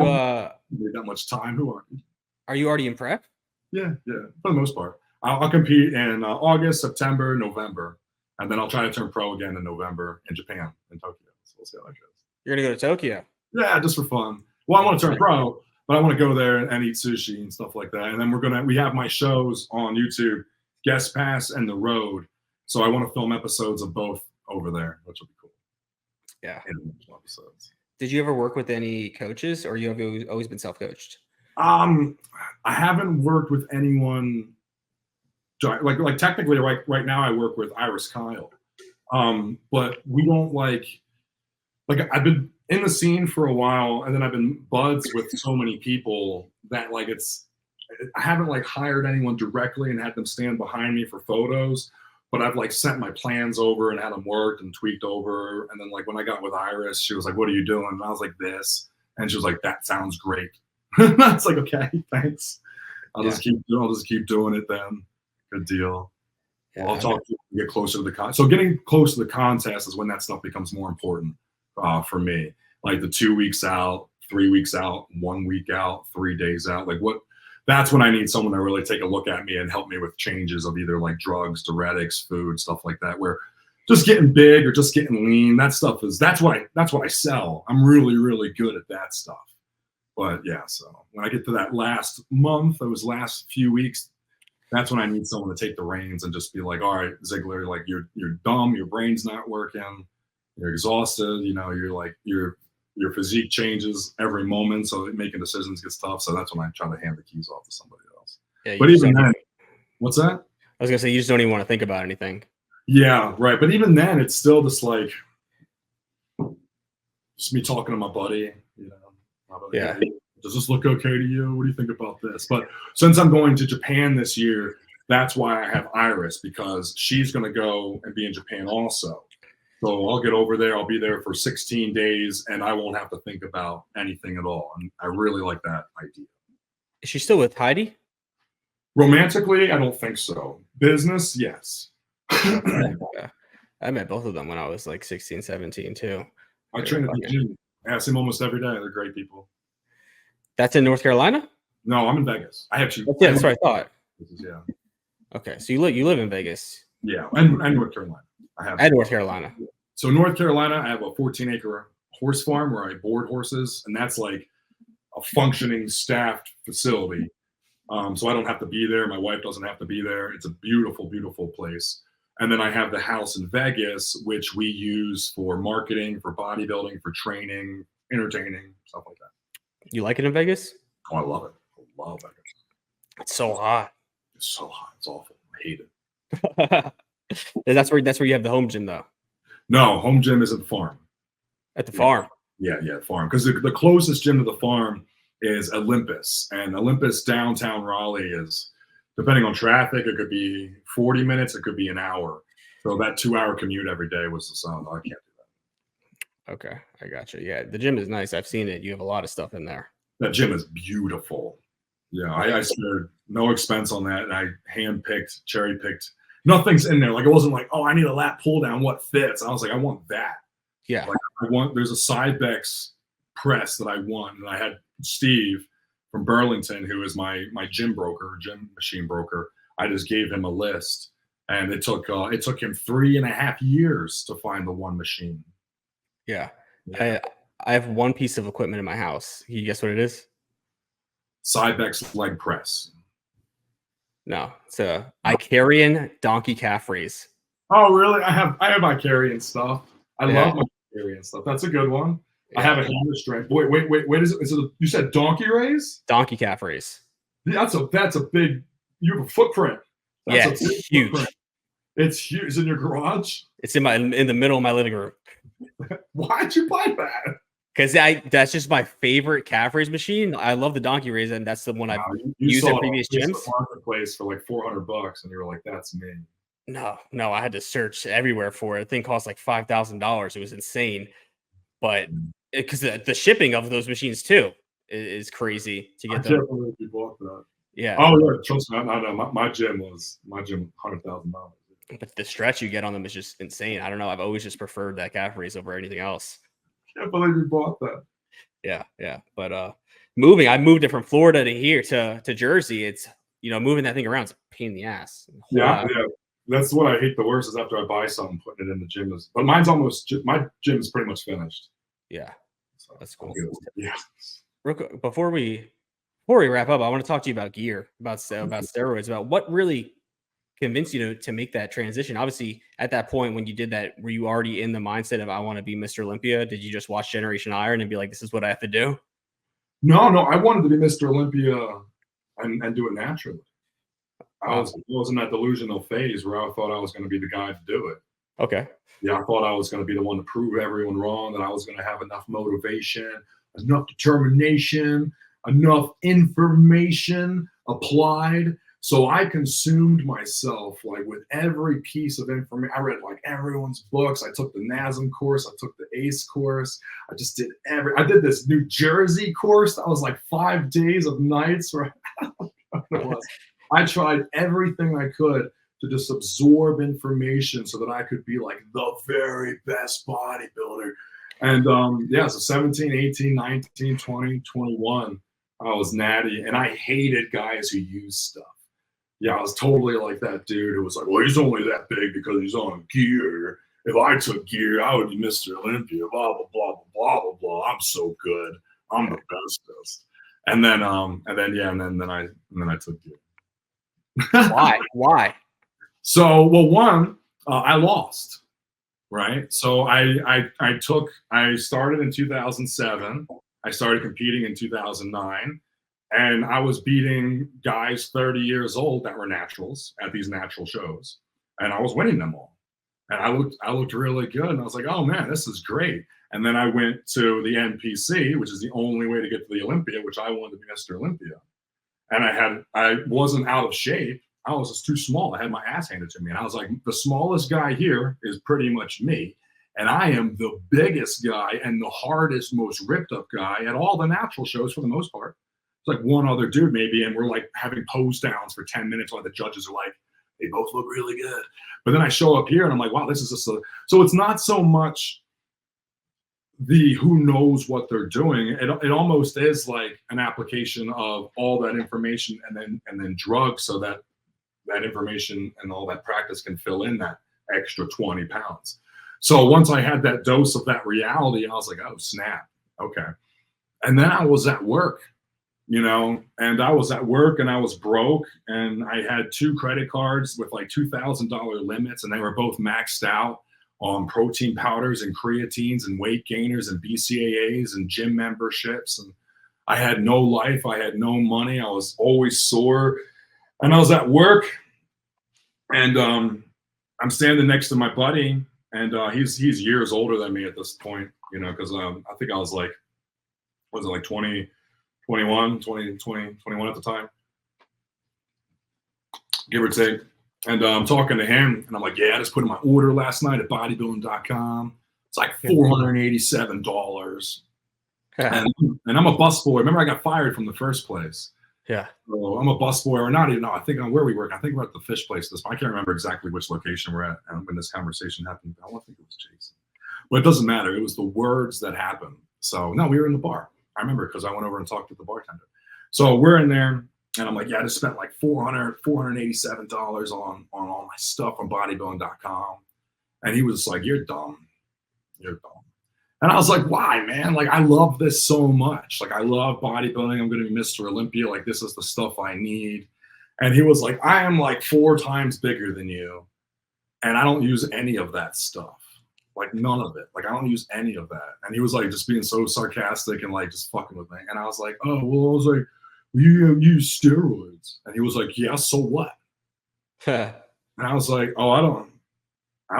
need that much time? Who are you? Are you already in prep? Yeah. For the most part. I'll compete in August, September, November, and then I'll try to turn pro again in November in Japan, in Tokyo. So we'll see how that goes. You're gonna go to Tokyo? Yeah, just for fun. Well, I want to turn pro, but I want to go there and eat sushi and stuff like that. And then we have my shows on YouTube, Guest Pass and The Road. So I want to film episodes of both over there, which will be cool. Yeah. Episodes. Did you ever work with any coaches, or you have always been self-coached? I haven't worked with anyone. Like technically, right now I work with Iris Kyle, but we don't like I've been in the scene for a while, and then I've been buds with so many people that I haven't like hired anyone directly and had them stand behind me for photos, but I've like sent my plans over and had them worked and tweaked over. And then like when I got with Iris, she was like, "What are you doing?" And I was like, "This," and she was like, "That sounds great." It's like, okay, thanks. I'll just keep doing it then. Good deal. Yeah, well, I'll talk to you when we get closer to the contest. So getting close to the contest is when that stuff becomes more important for me. Like the 2 weeks out, 3 weeks out, 1 week out, 3 days out. That's when I need someone to really take a look at me and help me with changes of either like drugs, diuretics, food, stuff like that, where just getting big or just getting lean, that's what I sell. I'm really, really good at that stuff. But yeah, so when I get to that last month, those last few weeks, that's when I need someone to take the reins and just be like, "All right, Ziegler, like you're dumb, your brain's not working, you're exhausted, your physique changes every moment, so making decisions gets tough." So that's when I try to hand the keys off to somebody else. Yeah, but even then, what's that? I was gonna say, you just don't even want to think about anything. Yeah, right. But even then, it's still just like just me talking to my buddy, Yeah. "Hey, does this look okay to you? What do you think about this?" But since I'm going to Japan this year, that's why I have Iris, because she's going to go and be in Japan also. So I'll get over there. I'll be there for 16 days, and I won't have to think about anything at all. And I really like that idea. Is she still with Heidi? Romantically, I don't think so. Business, yes. I met both of them when I was like 16, 17 too. I train at the gym. I see them almost every day. They're great people. That's in North Carolina? No, I'm in Vegas. I have 2. Yeah, that's what I thought. Yeah. Okay, so you live in Vegas. Yeah, and North Carolina. And North Carolina. So North Carolina, I have a 14-acre horse farm where I board horses, and that's like a functioning staffed facility. So I don't have to be there. My wife doesn't have to be there. It's a beautiful, beautiful place. And then I have the house in Vegas, which we use for marketing, for bodybuilding, for training, entertaining, stuff like that. You like it in Vegas? Oh, I love it. I love Vegas. It's so hot. It's so hot. It's awful. I hate it. That's where you have the home gym though. No, home gym is at the farm. At the farm. Yeah, farm. Because the closest gym to the farm is Olympus, and Olympus downtown Raleigh is, depending on traffic, it could be 40 minutes, it could be an hour. So that 2-hour commute every day was the sound. I can't do that. Okay, I got you. Yeah, the gym is nice. I've seen it. You have a lot of stuff in there. That gym is beautiful. Yeah, I spared no expense on that, and I hand-picked, cherry-picked. Nothing's in there. Like, it wasn't like, "Oh, I need a lat pull down. What fits?" I was like, I want that. Yeah. Like, there's a Cybex press that I want, and I had Steve from Burlington, who is my gym machine broker. I just gave him a list, and it took him 3.5 years to find the one machine. Yeah. Yeah. I have one piece of equipment in my house. Can you guess what it is? Cybex leg press. No, it's a Icarian donkey calf raise. Oh, really? I have Icarian stuff. I Yeah, love my Icarian stuff. That's a good one. I have yeah, a hammer strength. Wait. Is it? You said donkey raise? donkey calf raise. That's a big. You have a footprint. That's Yeah, a big it's footprint. huge. It's huge. It's in your garage. It's in the middle of my living room Why'd you buy that? because that's just my favorite calf raise machine. I love the donkey raise, and that's the one I've Wow, you used saw at it on previous gyms. Facebook Marketplace for like $400, and you were like, "That's me." No, I had to search everywhere for it. The thing cost like $5,000. It was insane, but Mm. because the shipping of those machines too is crazy to I get them. can't believe you bought that. Yeah, Oh yeah, trust me. No. My gym $100,000. but the stretch you get on them is just insane. I don't know. I've always just preferred that calf raise over anything else. Can't believe you bought that. Yeah. But I moved it from Florida to here to Jersey. It's moving that thing around is a pain in the ass. Yeah. That's what I hate the worst is after I buy something, putting it in the gym. But my gym is pretty much finished. Yeah, So that's I'm cool. good. Yeah. Real quick, before we wrap up, I want to talk to you about gear, about steroids, about what really convinced you to make that transition. Obviously, at that point when you did that, were you already in the mindset of I want to be Mr. Olympia? Did you just watch Generation Iron and be like, this is what I have to do? No, I wanted to be Mr. Olympia and do it naturally. I Wow. was in that delusional phase where I thought I was going to be the guy to do it. Okay. Yeah, I thought I was going to be the one to prove everyone wrong, that I was going to have enough motivation, enough determination, enough information applied. So I consumed myself like with every piece of information. I read like everyone's books. I took the NASM course. I took the ACE course. I did this New Jersey course. That was like 5 days of nights where it was. I tried everything I could to just absorb information so that I could be like the very best bodybuilder. And so 17, 18, 19, 20, 21, I was natty and I hated guys who used stuff. Yeah, I was totally like that dude who was like, well, he's only that big because he's on gear. If I took gear, I would be Mr. Olympia, blah, blah, blah, blah, blah, blah, blah. I'm so good. I'm the bestest. And then I took gear. Why? So, well, one, I lost, right? So I started in 2007. I started competing in 2009, and I was beating guys 30 years old that were naturals at these natural shows, and I was winning them all. And I looked really good, and I was like, oh man, this is great. And then I went to the NPC, which is the only way to get to the Olympia, which I wanted to be Mr. Olympia. And I wasn't out of shape. I was just too small. I had my ass handed to me. And I was like, the smallest guy here is pretty much me. And I am the biggest guy and the hardest, most ripped up guy at all the natural shows for the most part. It's like one other dude maybe. And we're like having pose downs for 10 minutes while the judges are like, they both look really good. But then I show up here and I'm like, wow, this is just so it's not so much the who knows what they're doing. It almost is like an application of all that information and then drugs so that information and all that practice can fill in that extra 20 pounds. So once I had that dose of that reality, I was like, oh snap, okay. And then I was at work, and I was at work and I was broke and I had 2 credit cards with like $2,000 limits and they were both maxed out on protein powders and creatines and weight gainers and BCAAs and gym memberships. And I had no life. I had no money. I was always sore. And I was at work and I'm standing next to my buddy and he's years older than me at this point, because I think I was like, was it like 20, 21 at the time, give or take. And I'm talking to him and I'm like, yeah, I just put in my order last night at bodybuilding.com. It's like $487. and I'm a busboy. Remember, I got fired from the first place. Yeah. So I'm a busboy, or not even. No, I think on where we work. I think we're at the fish place. I can't remember exactly which location we're at. And when this conversation happened, I don't think it was Jason. But it doesn't matter. It was the words that happened. So no, we were in the bar. I remember because I went over and talked to the bartender. So we're in there. And I'm like, yeah, I just spent like $487 on all my stuff on bodybuilding.com. And he was like, you're dumb. You're dumb. And I was like, why, man? Like, I love this so much. Like, I love bodybuilding. I'm going to be Mr. Olympia. Like, this is the stuff I need. And he was like, I am like 4 times bigger than you. And I don't use any of that stuff. Like, none of it. Like, I don't use any of that. And he was like, just being so sarcastic and like just fucking with me. And I was like, oh, well, I was like, you use steroids. And he was like, yeah, so what? And I was like, oh, I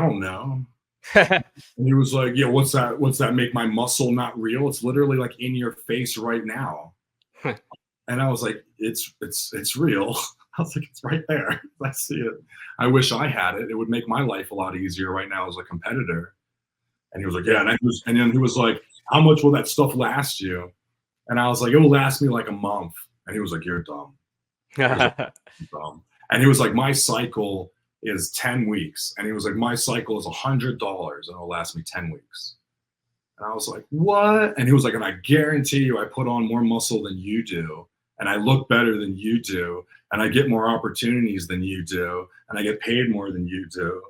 don't know. And he was like, yeah, what's that? What's that make my muscle not real? It's literally like in your face right now. And I was like, it's real. I was like, it's right there. I see it. I wish I had it. It would make my life a lot easier right now as a competitor. And he was like, yeah. And then he was like, how much will that stuff last you? And I was like, it will last me like a month. And he was like, you're dumb. Like, dumb. And he was like, my cycle is 10 weeks. And he was like, my cycle is $100 and it'll last me 10 weeks. And I was like, what? And he was like, and I guarantee you I put on more muscle than you do. And I look better than you do. And I get more opportunities than you do. And I get paid more than you do.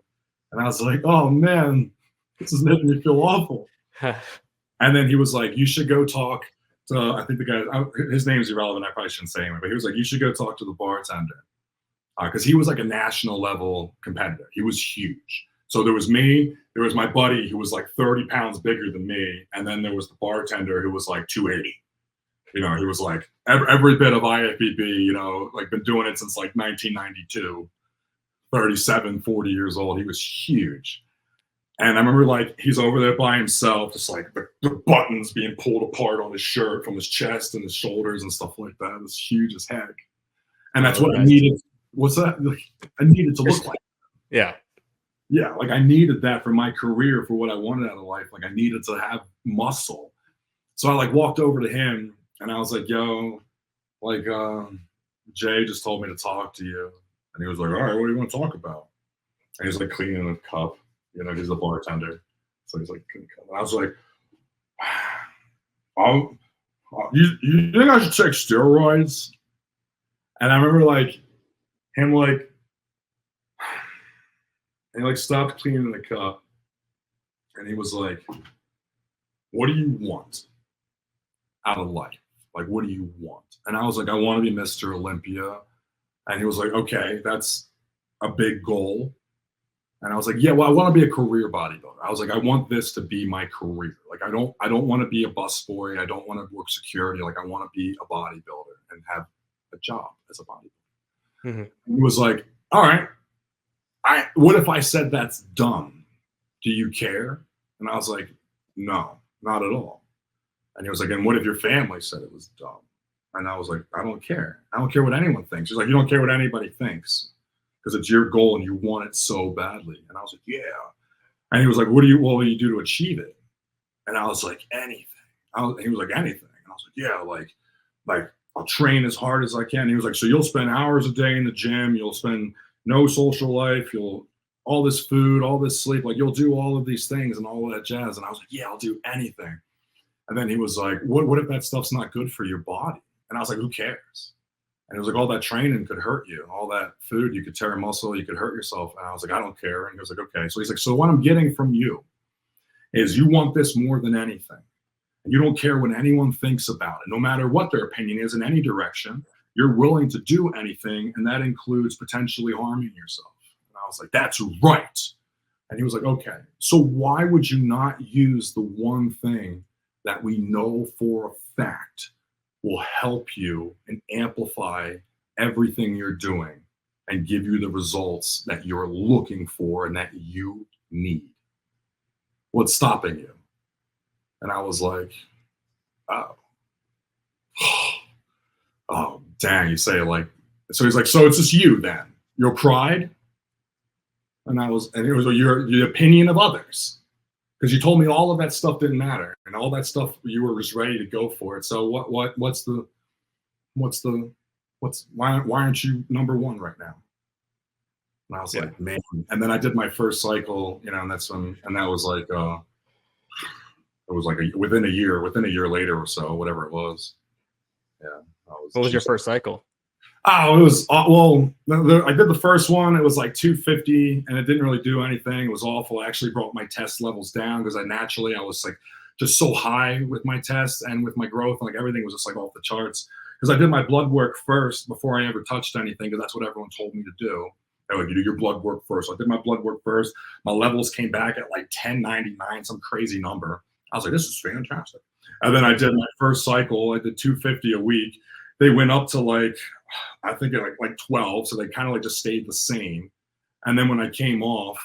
And I was like, oh man, this is making me feel awful. And then he was like, you should go talk to, I think the guy, his name's irrelevant. I probably shouldn't say anyway, but he was like, you should go talk to the bartender. Because he was like a national level competitor. He was huge. So there was me, there was my buddy who was like 30 pounds bigger than me. And then there was the bartender who was like 280. You know, he was like every bit of IFBB, you know, like been doing it since like 1992, 37, 40 years old. He was huge. And I remember like he's over there by himself, just like the buttons being pulled apart on his shirt from his chest and his shoulders and stuff like that. It was huge as heck. And that's what I needed. What's that? Like, I needed to look like. Yeah. Yeah. Like I needed that for my career, for what I wanted out of life. Like I needed to have muscle. So I like walked over to him and I was like, yo, like Jay just told me to talk to you. And he was like, all right, what do you want to talk about? And he was like cleaning a cup. You know, he's the bartender. So he's like, cleaning a cup. And I was like, you think I should take steroids? And I remember like him like, and he like stopped cleaning the cup. And he was like, what do you want out of life? Like, what do you want? And I was like, I want to be Mr. Olympia. And he was like, okay, that's a big goal. And I was like, yeah, well, I want to be a career bodybuilder. I was like, I want this to be my career. Like, I don't want to be a busboy. I don't want to work security. Like, I want to be a bodybuilder and have a job as a bodybuilder. Mm-hmm. He was like, all right, what if I said that's dumb? Do you care? And I was like, no, not at all. And he was like, and what if your family said it was dumb? And I was like, I don't care. I don't care what anyone thinks. He's like, you don't care what anybody thinks because it's your goal and you want it so badly. And I was like, yeah. And he was like, what will you do to achieve it? And I was like, anything. He was like, anything. And I was like, yeah, like I'll train as hard as I can. And he was like, so you'll spend hours a day in the gym. You'll spend no social life. You'll all this food, all this sleep. Like you'll do all of these things and all of that jazz. And I was like, yeah, I'll do anything. And then he was like, what if that stuff's not good for your body? And I was like, who cares? And he was like, all that training could hurt you. All that food, you could tear a muscle, you could hurt yourself. And I was like, I don't care. And he was like, okay. So he's like, so what I'm getting from you is you want this more than anything. And you don't care what anyone thinks about it. No matter what their opinion is in any direction, you're willing to do anything. And that includes potentially harming yourself. And I was like, that's right. And he was like, okay. So why would you not use the one thing that we know for a fact will help you and amplify everything you're doing and give you the results that you're looking for and that you need? What's stopping you? And I was like, oh, oh, dang, you say it like, so he's like, so it's just you then, your pride? And it was your opinion of others. Because you told me all of that stuff didn't matter, and all that stuff you were just ready to go for it. So why aren't you number one right now? And I was like, man. And then I did my first cycle, you know, and that was like it was like within a year later or so, whatever it was. Yeah. What was your first cycle? Oh, it was, well, I did the first one. It was like 250 and it didn't really do anything. It was awful. I actually brought my test levels down because I was like just so high with my tests and with my growth. Like everything was just like off the charts. Because I did my blood work first before I ever touched anything, because that's what everyone told me to do. They're like, you do your blood work first. So I did my blood work first. My levels came back at like 1099, some crazy number. I was like, this is fantastic. And then I did my first cycle. I did 250 a week. They went up to like, I think like 12. So they kind of like just stayed the same. And then when I came off,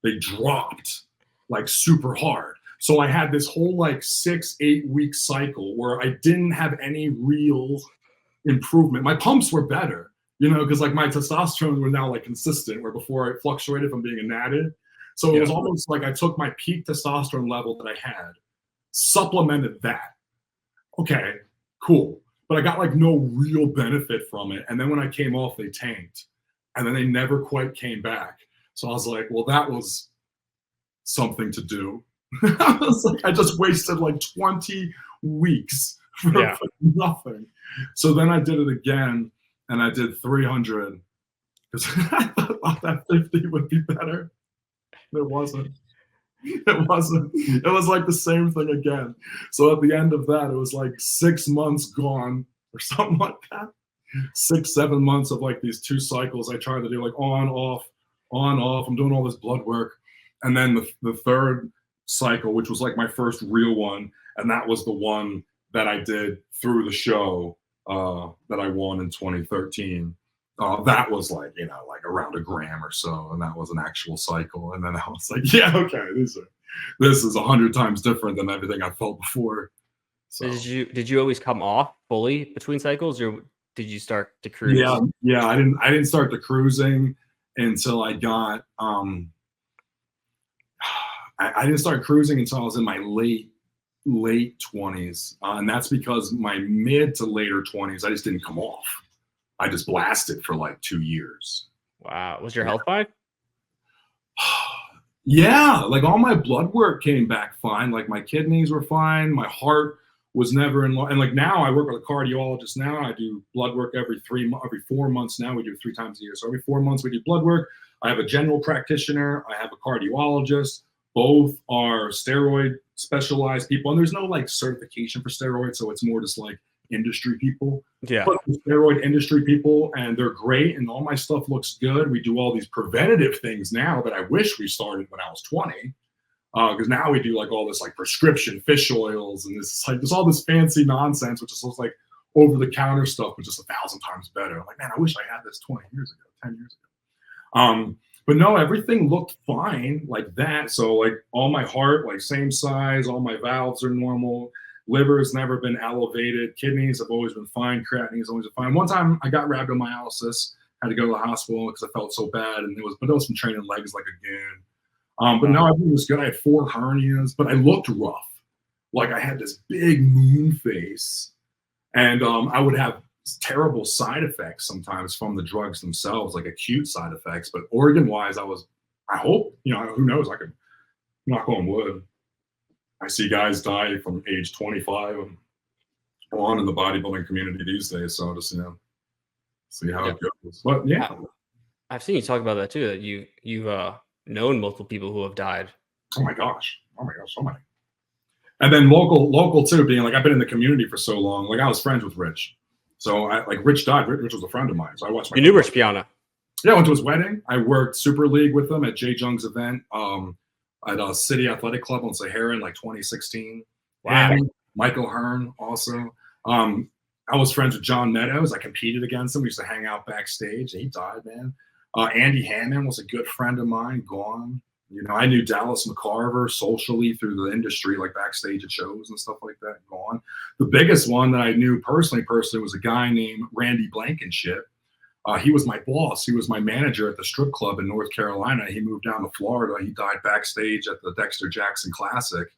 they dropped like super hard. So I had this whole like 6-8 week cycle where I didn't have any real improvement. My pumps were better, you know, because like my testosterone were now like consistent, where before it fluctuated from being a natted. So it was almost like I took my peak testosterone level that I had, supplemented that. Okay, cool. But I got like no real benefit from it. And then when I came off, they tanked. And then they never quite came back. So I was like, well, that was something to do. I was like, I just wasted like 20 weeks for nothing. So then I did it again, and I did 300 because I thought that 50 would be better. It wasn't. It wasn't. It was like the same thing again. So at the end of that, it was like 6 months gone or something like that. 6-7 months of like these 2 cycles I tried to do, like on, off, on, off. I'm doing all this blood work. And then the third cycle, which was like my first real one, and that was the one that I did through the show that I won in 2013. That was like, you know, like around a gram or so, and that was an actual cycle. And then I was like, yeah, okay, this is 100 times different than everything I felt before. So Did you always come off fully between cycles, or did you start to cruise? Yeah. I didn't start the cruising until I got I didn't start cruising until I was in my late 20s, and that's because my mid to later 20s I just didn't come off. I just blasted for like 2 years. Wow. Was your health fine? Yeah, like all my blood work came back fine. Like my kidneys were fine. My heart was never in. And like now I work with a cardiologist now. I do blood work every 4 months now. We do 3 times a year. So every 4 months we do blood work. I have a general practitioner. I have a cardiologist. Both are steroid specialized people. And there's no like certification for steroids. So it's more just like industry people. Yeah. But steroid industry people, and they're great. And all my stuff looks good. We do all these preventative things now that I wish we started when I was 20. Because now we do like all this like prescription fish oils and this like there's all this fancy nonsense, which just looks like over the counter stuff, which is 1,000 times better. I'm like, man, I wish I had this 20 years ago, 10 years ago. But no, everything looked fine like that. So like all my heart, like same size, all my valves are normal. Liver has never been elevated. Kidneys have always been fine. Creatinine has always been fine. One time I got rhabdomyolysis, had to go to the hospital because I felt so bad, and it was from training legs like a goon. But no, everything was good. I had 4 hernias, but I looked rough. Like I had this big moon face, and I would have terrible side effects sometimes from the drugs themselves, like acute side effects. But organ-wise, I hope, you know, who knows? I could knock on wood. I see guys die from age 25 on in the bodybuilding community these days. So just, you know, see how it goes. But yeah, I've seen you talk about that too. That you've known multiple people who have died. Oh my gosh, so many. And then local too, being like I've been in the community for so long. Like I was friends with Rich, so Rich died. Rich was a friend of mine, so I watched. You knew Rich Piana? Yeah, I went to his wedding. I worked Super League with him at Jay Jung's event at a City Athletic Club on Sahara in like 2016. Wow. And Michael Hearn also. I was friends with John Meadows. I competed against him. We used to hang out backstage. He died, man. Andy Hammond was a good friend of mine, gone. You know, I knew Dallas McCarver socially through the industry, like backstage at shows and stuff like that, gone. The biggest one that I knew personally was a guy named Randy Blankenship. He was my boss. He was my manager at the strip club in North Carolina. He moved down to Florida. He died backstage at the Dexter Jackson Classic.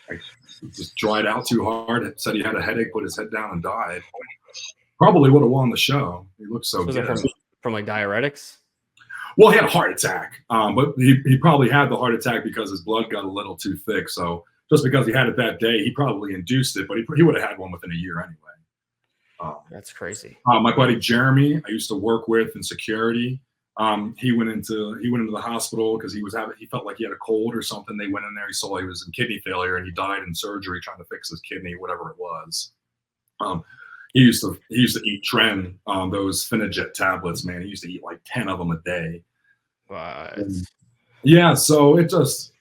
He just dried out too hard. Said he had a headache, put his head down, and died. Probably would have won the show. He looked so good. From like diuretics? Well, he had a heart attack, but he probably had the heart attack because his blood got a little too thick. So just because he had it that day, he probably induced it, but he would have had one within a year anyway. That's crazy. My buddy Jeremy, I used to work with in security. He went into the hospital because he felt like he had a cold or something. They went in there. He saw he was in kidney failure, and he died in surgery trying to fix his kidney, whatever it was. He used to eat Tren, those Finajet tablets. Man, he used to eat like 10 of them a day. Yeah, so it just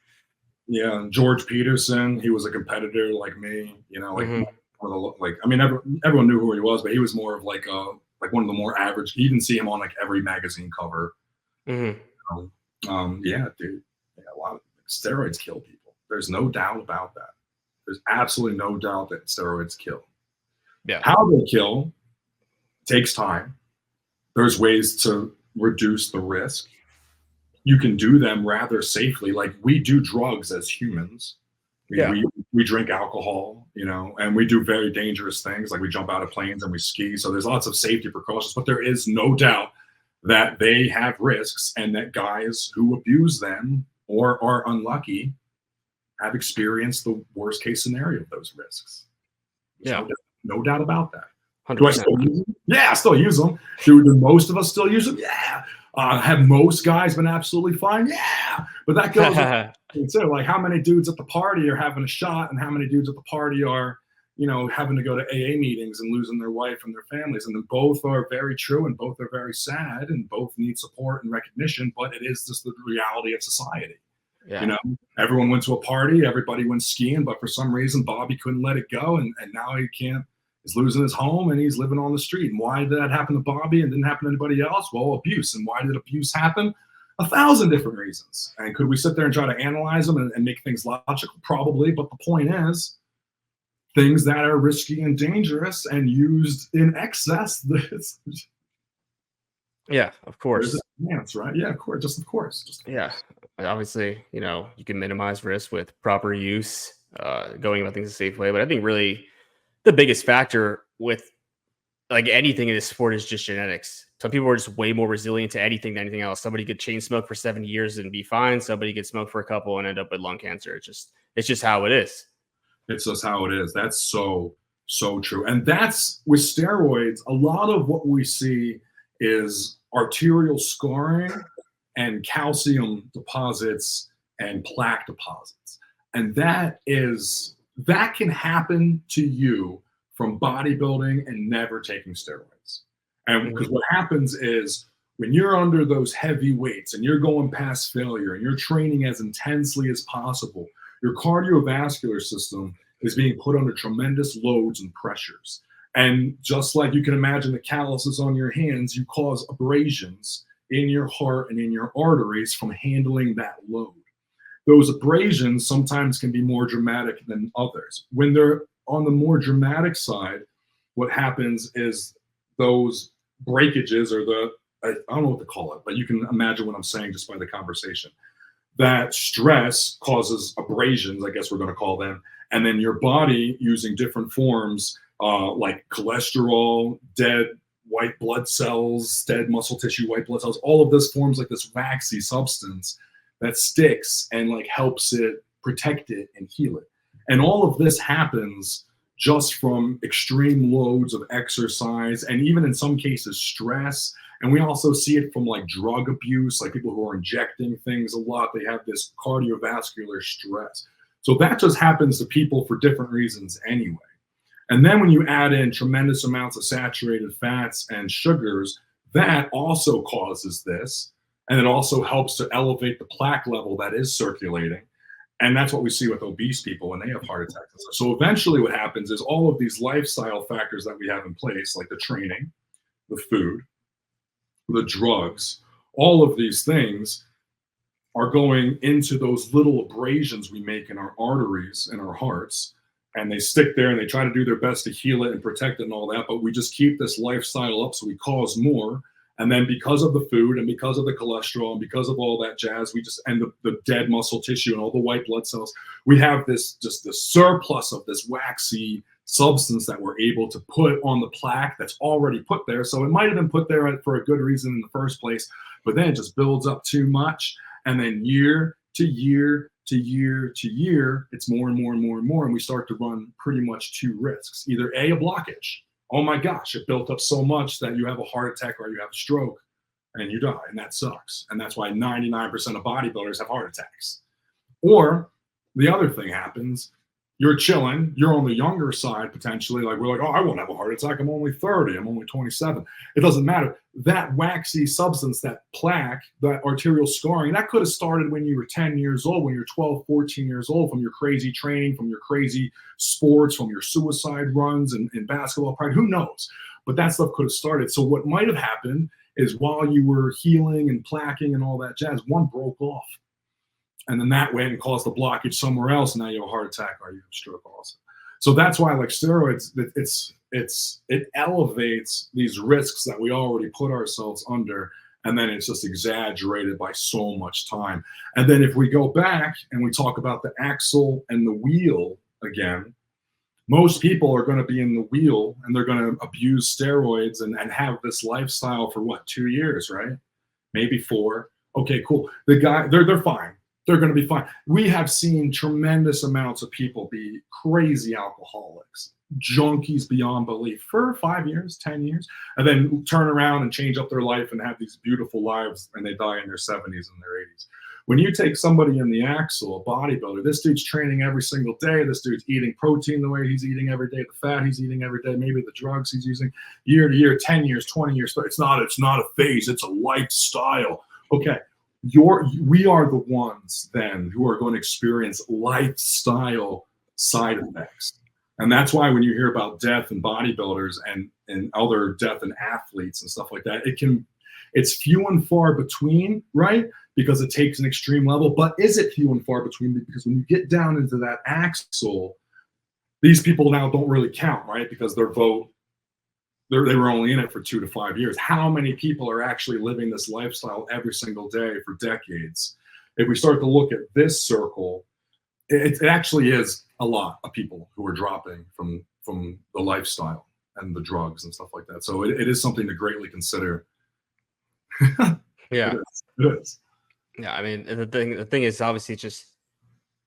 George Peterson. He was a competitor like me. I mean, everyone knew who he was, but he was more of like one of the more average. You didn't see him on like every magazine cover. Yeah, dude. Yeah, a lot of steroids kill people. There's no doubt about that. There's absolutely no doubt that steroids kill. Yeah. How they kill takes time. There's ways to reduce the risk. You can do them rather safely. Like we do drugs as humans. We drink alcohol, and we do very dangerous things. Like we jump out of planes and we ski. So there's lots of safety precautions, but there is no doubt that they have risks, and that guys who abuse them or are unlucky have experienced the worst case scenario of those risks. No doubt about that. 100%. Do I still use them? Yeah, I still use them. Do most of us still use them? Yeah. Have most guys been absolutely fine? Yeah. But that goes too. Like how many dudes at the party are having a shot, and how many dudes at the party are, having to go to AA meetings and losing their wife and their families. And then both are very true, and both are very sad, and both need support and recognition, but it is just the reality of society. Yeah. Everyone went to a party, everybody went skiing, but for some reason Bobby couldn't let it go, and now he can't. He's losing his home, and he's living on the street. And why did that happen to Bobby and didn't happen to anybody else? Well, abuse. And why did abuse happen? 1,000 different reasons. And could we sit there and try to analyze them and make things logical? Probably. But the point is, things that are risky and dangerous and used in excess. Yeah, of course. Chance, right? Yeah, of course. Of course. Yeah. Obviously, you can minimize risk with proper use, going about things a safe way. But I think really the biggest factor with like anything in this sport is just genetics. Some people are just way more resilient to anything than anything else. Somebody could chain smoke for 7 years and be fine. Somebody could smoke for a couple and end up with lung cancer. It's just how it is. It's just how it is. That's so true. And that's with steroids. A lot of what we see is arterial scarring and calcium deposits and plaque deposits. And that can happen to you from bodybuilding and never taking steroids. And because what happens is when you're under those heavy weights and you're going past failure and you're training as intensely as possible, your cardiovascular system is being put under tremendous loads and pressures. And just like you can imagine the calluses on your hands, you cause abrasions in your heart and in your arteries from handling that load. Those abrasions sometimes can be more dramatic than others. When they're on the more dramatic side, what happens is those breakages or I don't know what to call it, but you can imagine what I'm saying just by the conversation. That stress causes abrasions, I guess we're going to call them. And then your body using different forms like cholesterol, dead white blood cells, dead muscle tissue, white blood cells, all of this forms like this waxy substance that sticks and like helps it protect it and heal it. And all of this happens just from extreme loads of exercise and even in some cases stress. And we also see it from like drug abuse, like people who are injecting things a lot, they have this cardiovascular stress. So that just happens to people for different reasons anyway. And then when you add in tremendous amounts of saturated fats and sugars, that also causes this. And it also helps to elevate the plaque level that is circulating. And that's what we see with obese people when they have heart attacks. So eventually what happens is all of these lifestyle factors that we have in place, like the training, the food, the drugs, all of these things are going into those little abrasions we make in our arteries and our hearts. And they stick there and they try to do their best to heal it and protect it and all that. But we just keep this lifestyle up so we cause more. And then because of the food and because of the cholesterol and because of all that jazz, and the dead muscle tissue and all the white blood cells, we have this surplus of this waxy substance that we're able to put on the plaque that's already put there. So it might have been put there for a good reason in the first place, but then it just builds up too much. And then year to year to year to year, it's more and more and more and more. And we start to run pretty much two risks, either a blockage. Oh my gosh, it built up so much that you have a heart attack or you have a stroke. and you die, and that sucks. And that's why 99% of bodybuilders have heart attacks. Or the other thing happens, you're chilling, you're on the younger side potentially, like we're like, oh, I won't have a heart attack, I'm only 30, I'm only 27. It doesn't matter. That waxy substance, that plaque, that arterial scarring, that could have started when you were 10 years old, when you're 12, 14 years old, from your crazy training, from your crazy sports, from your suicide runs and basketball pride, who knows? But that stuff could have started. So what might have happened is while you were healing and plaquing and all that jazz, one broke off. And then that went and caused a blockage somewhere else. And now you have a heart attack or you have a stroke also. So that's why, like, steroids, it elevates these risks that we already put ourselves under. And then it's just exaggerated by so much time. And then if we go back and we talk about the axle and the wheel again, most people are going to be in the wheel and they're going to abuse steroids and have this lifestyle for what, 2 years, right? Maybe 4. Okay, cool. The guy, they're fine. They're going to be fine. We have seen tremendous amounts of people be crazy alcoholics, junkies beyond belief for 5 years, 10 years, and then turn around and change up their life and have these beautiful lives, and they die in their 70s and their 80s. When you take somebody in the axle, a bodybuilder, this dude's training every single day. This dude's eating protein the way he's eating every day, the fat he's eating every day, maybe the drugs he's using year to year, 10 years, 20 years. It's not a phase, it's a lifestyle. Okay. We are the ones then who are going to experience lifestyle side effects. And that's why when you hear about death in bodybuilders and other death in athletes and stuff like that, it's few and far between, right? Because it takes an extreme level. But is it few and far between? Because when you get down into that axle, these people now don't really count, right? Because their vote, they were only in it for 2 to 5 years. How many people are actually living this lifestyle every single day for decades? If we start to look at this circle, it actually is a lot of people who are dropping from the lifestyle and the drugs and stuff like that. So it is something to greatly consider. Yeah. It is. Yeah, I mean, the thing is, obviously, it's just,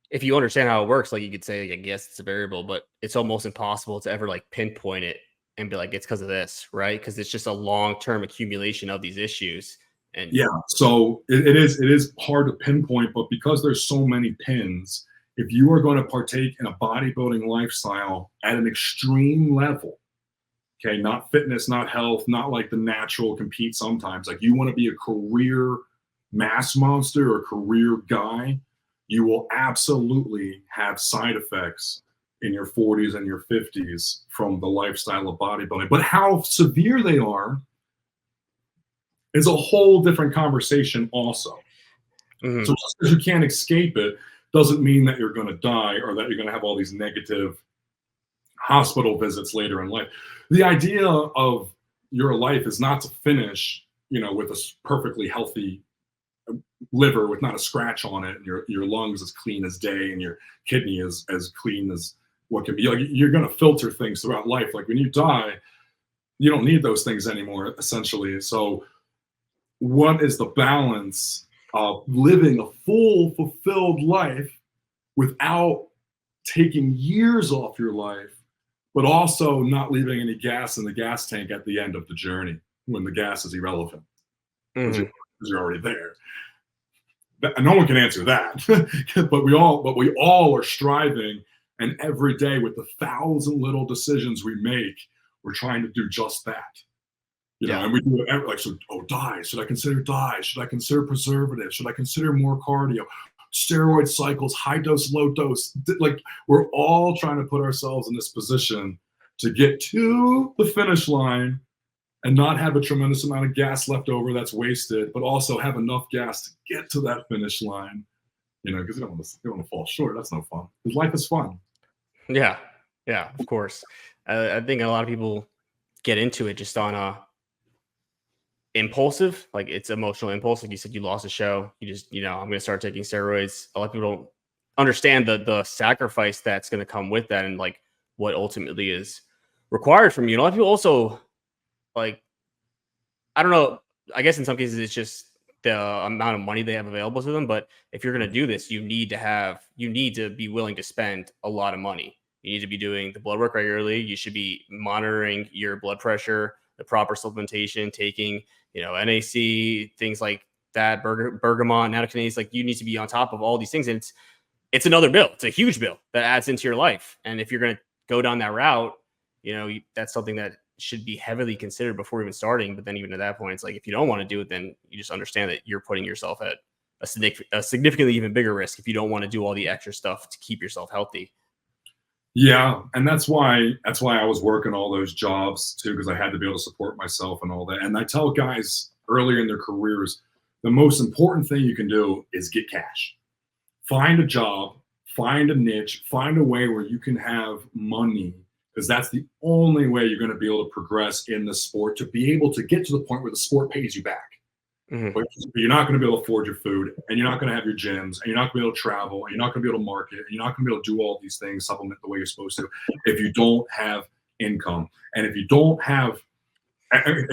if you understand how it works, like, you could say, I guess it's a variable, but it's almost impossible to ever like pinpoint it and be like, it's because of this, right? Because it's just a long-term accumulation of these issues. And yeah, so it is hard to pinpoint, but because there's so many pins, if you are going to partake in a bodybuilding lifestyle at an extreme level, okay, not fitness, not health, not like the natural compete sometimes, like you want to be a career mass monster or career guy, you will absolutely have side effects in your 40s and your 50s from the lifestyle of bodybuilding. But how severe they are is a whole different conversation also. mm-hmm. So just because you can't escape it doesn't mean that you're going to die or that you're going to have all these negative hospital visits later in life. The idea of your life is not to finish, with a perfectly healthy liver with not a scratch on it, and your lungs as clean as day, and your kidney is as clean as what can be. Like, you're going to filter things throughout life. Like when you die, you don't need those things anymore, essentially. So what is the balance of living a full, fulfilled life without taking years off your life, but also not leaving any gas in the gas tank at the end of the journey when the gas is irrelevant because you're already there? No one can answer that, but we all are striving, and every day with the 1,000 little decisions we make, we're trying to do just that. And we do it like, so, diet. Should I consider diet? Should I consider preservatives? Should I consider more cardio? Steroid cycles, high dose, low dose. Like, we're all trying to put ourselves in this position to get to the finish line and not have a tremendous amount of gas left over that's wasted, but also have enough gas to get to that finish line, because you don't want to fall short. That's no fun. Because life is fun. Yeah, of course. I think a lot of people get into it just on impulsive, like it's emotional impulse. Like you said, you lost a show. You just, I'm going to start taking steroids. A lot of people don't understand the sacrifice that's going to come with that, and like what ultimately is required from you. And a lot of people also, like, I don't know, I guess in some cases it's just the amount of money they have available to them. But if you're going to do this, you need to be willing to spend a lot of money. You need to be doing the blood work regularly. You should be monitoring your blood pressure the proper supplementation, taking, NAC, things like that, bergamot, natokinase, like you need to be on top of all these things. And it's another bill. It's a huge bill that adds into your life. And if you're going to go down that route, that's something that should be heavily considered before even starting. But then even at that point, it's like, if you don't want to do it, then you just understand that you're putting yourself at a significantly even bigger risk if you don't want to do all the extra stuff to keep yourself healthy. Yeah, and that's why I was working all those jobs too, because I had to be able to support myself and all that. And I tell guys earlier in their careers, the most important thing you can do is get cash. Find a job, find a niche, find a way where you can have money, because that's the only way you're going to be able to progress in the sport, to be able to get to the point where the sport pays you back. Mm-hmm. But you're not going to be able to afford your food, and you're not going to have your gyms, and you're not going to be able to travel, and you're not going to be able to market, and you're not going to be able to do all these things, supplement the way you're supposed to, if you don't have income. And if you don't have,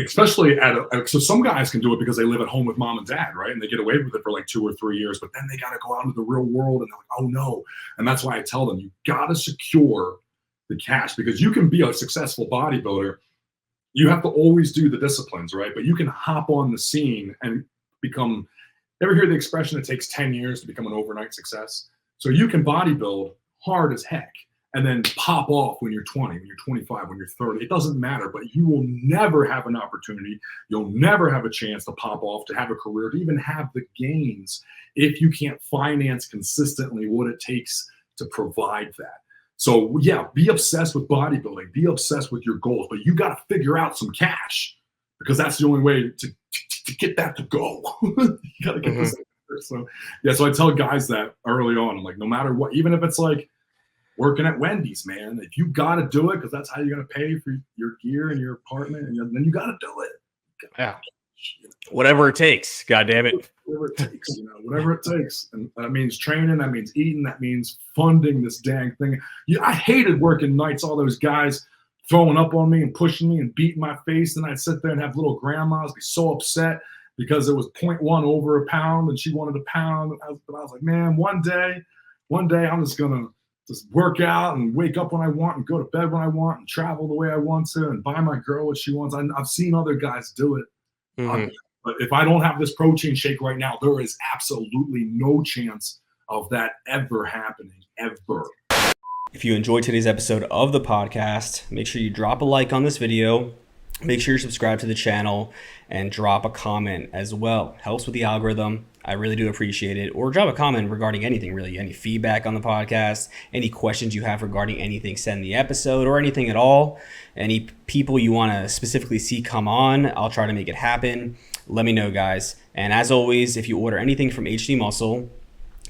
especially so some guys can do it because they live at home with mom and dad, right? And they get away with it for like 2 or 3 years, but then they got to go out into the real world, and they're like, oh no. And that's why I tell them, you got to secure the cash, because you can be a successful bodybuilder. You have to always do the disciplines, right? But you can hop on the scene and become, ever hear the expression, it takes 10 years to become an overnight success? So you can bodybuild hard as heck and then pop off when you're 20, when you're 25, when you're 30. It doesn't matter, but you will never have an opportunity. You'll never have a chance to pop off, to have a career, to even have the gains, if you can't finance consistently what it takes to provide that. So yeah, be obsessed with bodybuilding, be obsessed with your goals, but you got to figure out some cash, because that's the only way to get that to go. You got to get this. So yeah, so I tell guys that early on. I'm like, no matter what, even if it's like working at Wendy's, man, if you got to do it, because that's how you're going to pay for your gear and your apartment, and then you got to do it. Yeah. Whatever it takes. God damn it. Whatever it takes, whatever it takes. And that means training, that means eating, that means funding this dang thing. I hated working nights, all those guys throwing up on me and pushing me and beating my face. And I'd sit there and have little grandmas be so upset because it was 0.1 over a pound and she wanted a pound. But I was like, man, one day I'm just going to just work out and wake up when I want and go to bed when I want and travel the way I want to and buy my girl what she wants. I've seen other guys do it. Mm-hmm. But if I don't have this protein shake right now, there is absolutely no chance of that ever happening, ever. If you enjoyed today's episode of the podcast, make sure you drop a like on this video. Make sure you're subscribed to the channel and drop a comment as well. Helps with the algorithm. I really do appreciate it. Or drop a comment regarding anything, really. Any feedback on the podcast, any questions you have regarding anything said in the episode, or anything at all. Any people you want to specifically see come on, I'll try to make it happen. Let me know, guys. And as always, if you order anything from HD Muscle,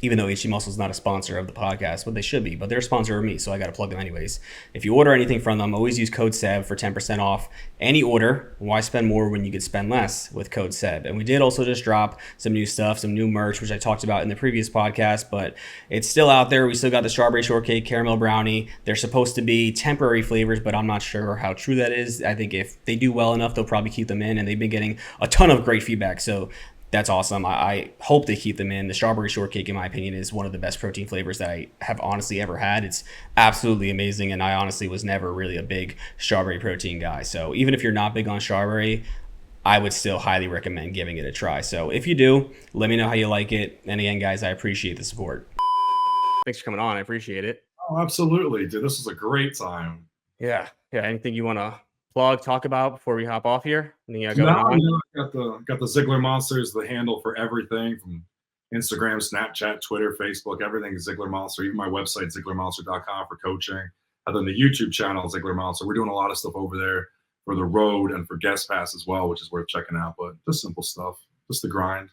even though HD Muscle is not a sponsor of the podcast, but they should be, but they're a sponsor of me, so I got to plug them anyways. If you order anything from them, always use code SEB for 10% off any order. Why spend more when you could spend less with code SEB? And we did also just drop some new stuff, some new merch, which I talked about in the previous podcast, but it's still out there. We still got the strawberry shortcake, caramel brownie. They're supposed to be temporary flavors, but I'm not sure how true that is. I think if they do well enough, they'll probably keep them in, and they've been getting a ton of great feedback. So that's awesome. I hope they keep them in. The strawberry shortcake, in my opinion, is one of the best protein flavors that I have honestly ever had. It's absolutely amazing, and I honestly was never really a big strawberry protein guy. So even if you're not big on strawberry, I would still highly recommend giving it a try. So if you do, let me know how you like it. And again, guys, I appreciate the support. Thanks for coming on. I appreciate it. Oh, absolutely, dude. This was a great time. Yeah. Anything you want to plug, talk about before we hop off here? I got the Ziegler Monsters, the handle for everything from Instagram, Snapchat, Twitter, Facebook, everything is Ziegler Monster. Even my website, zieglermonster.com, for coaching. And then the YouTube channel, Ziegler Monster. We're doing a lot of stuff over there for the road and for guest pass as well, which is worth checking out. But just simple stuff, just the grind.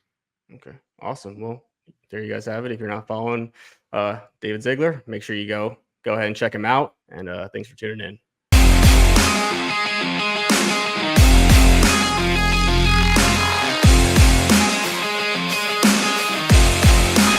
Okay, awesome. Well, there you guys have it. If you're not following David Ziegler, make sure you go ahead and check him out. And thanks for tuning in.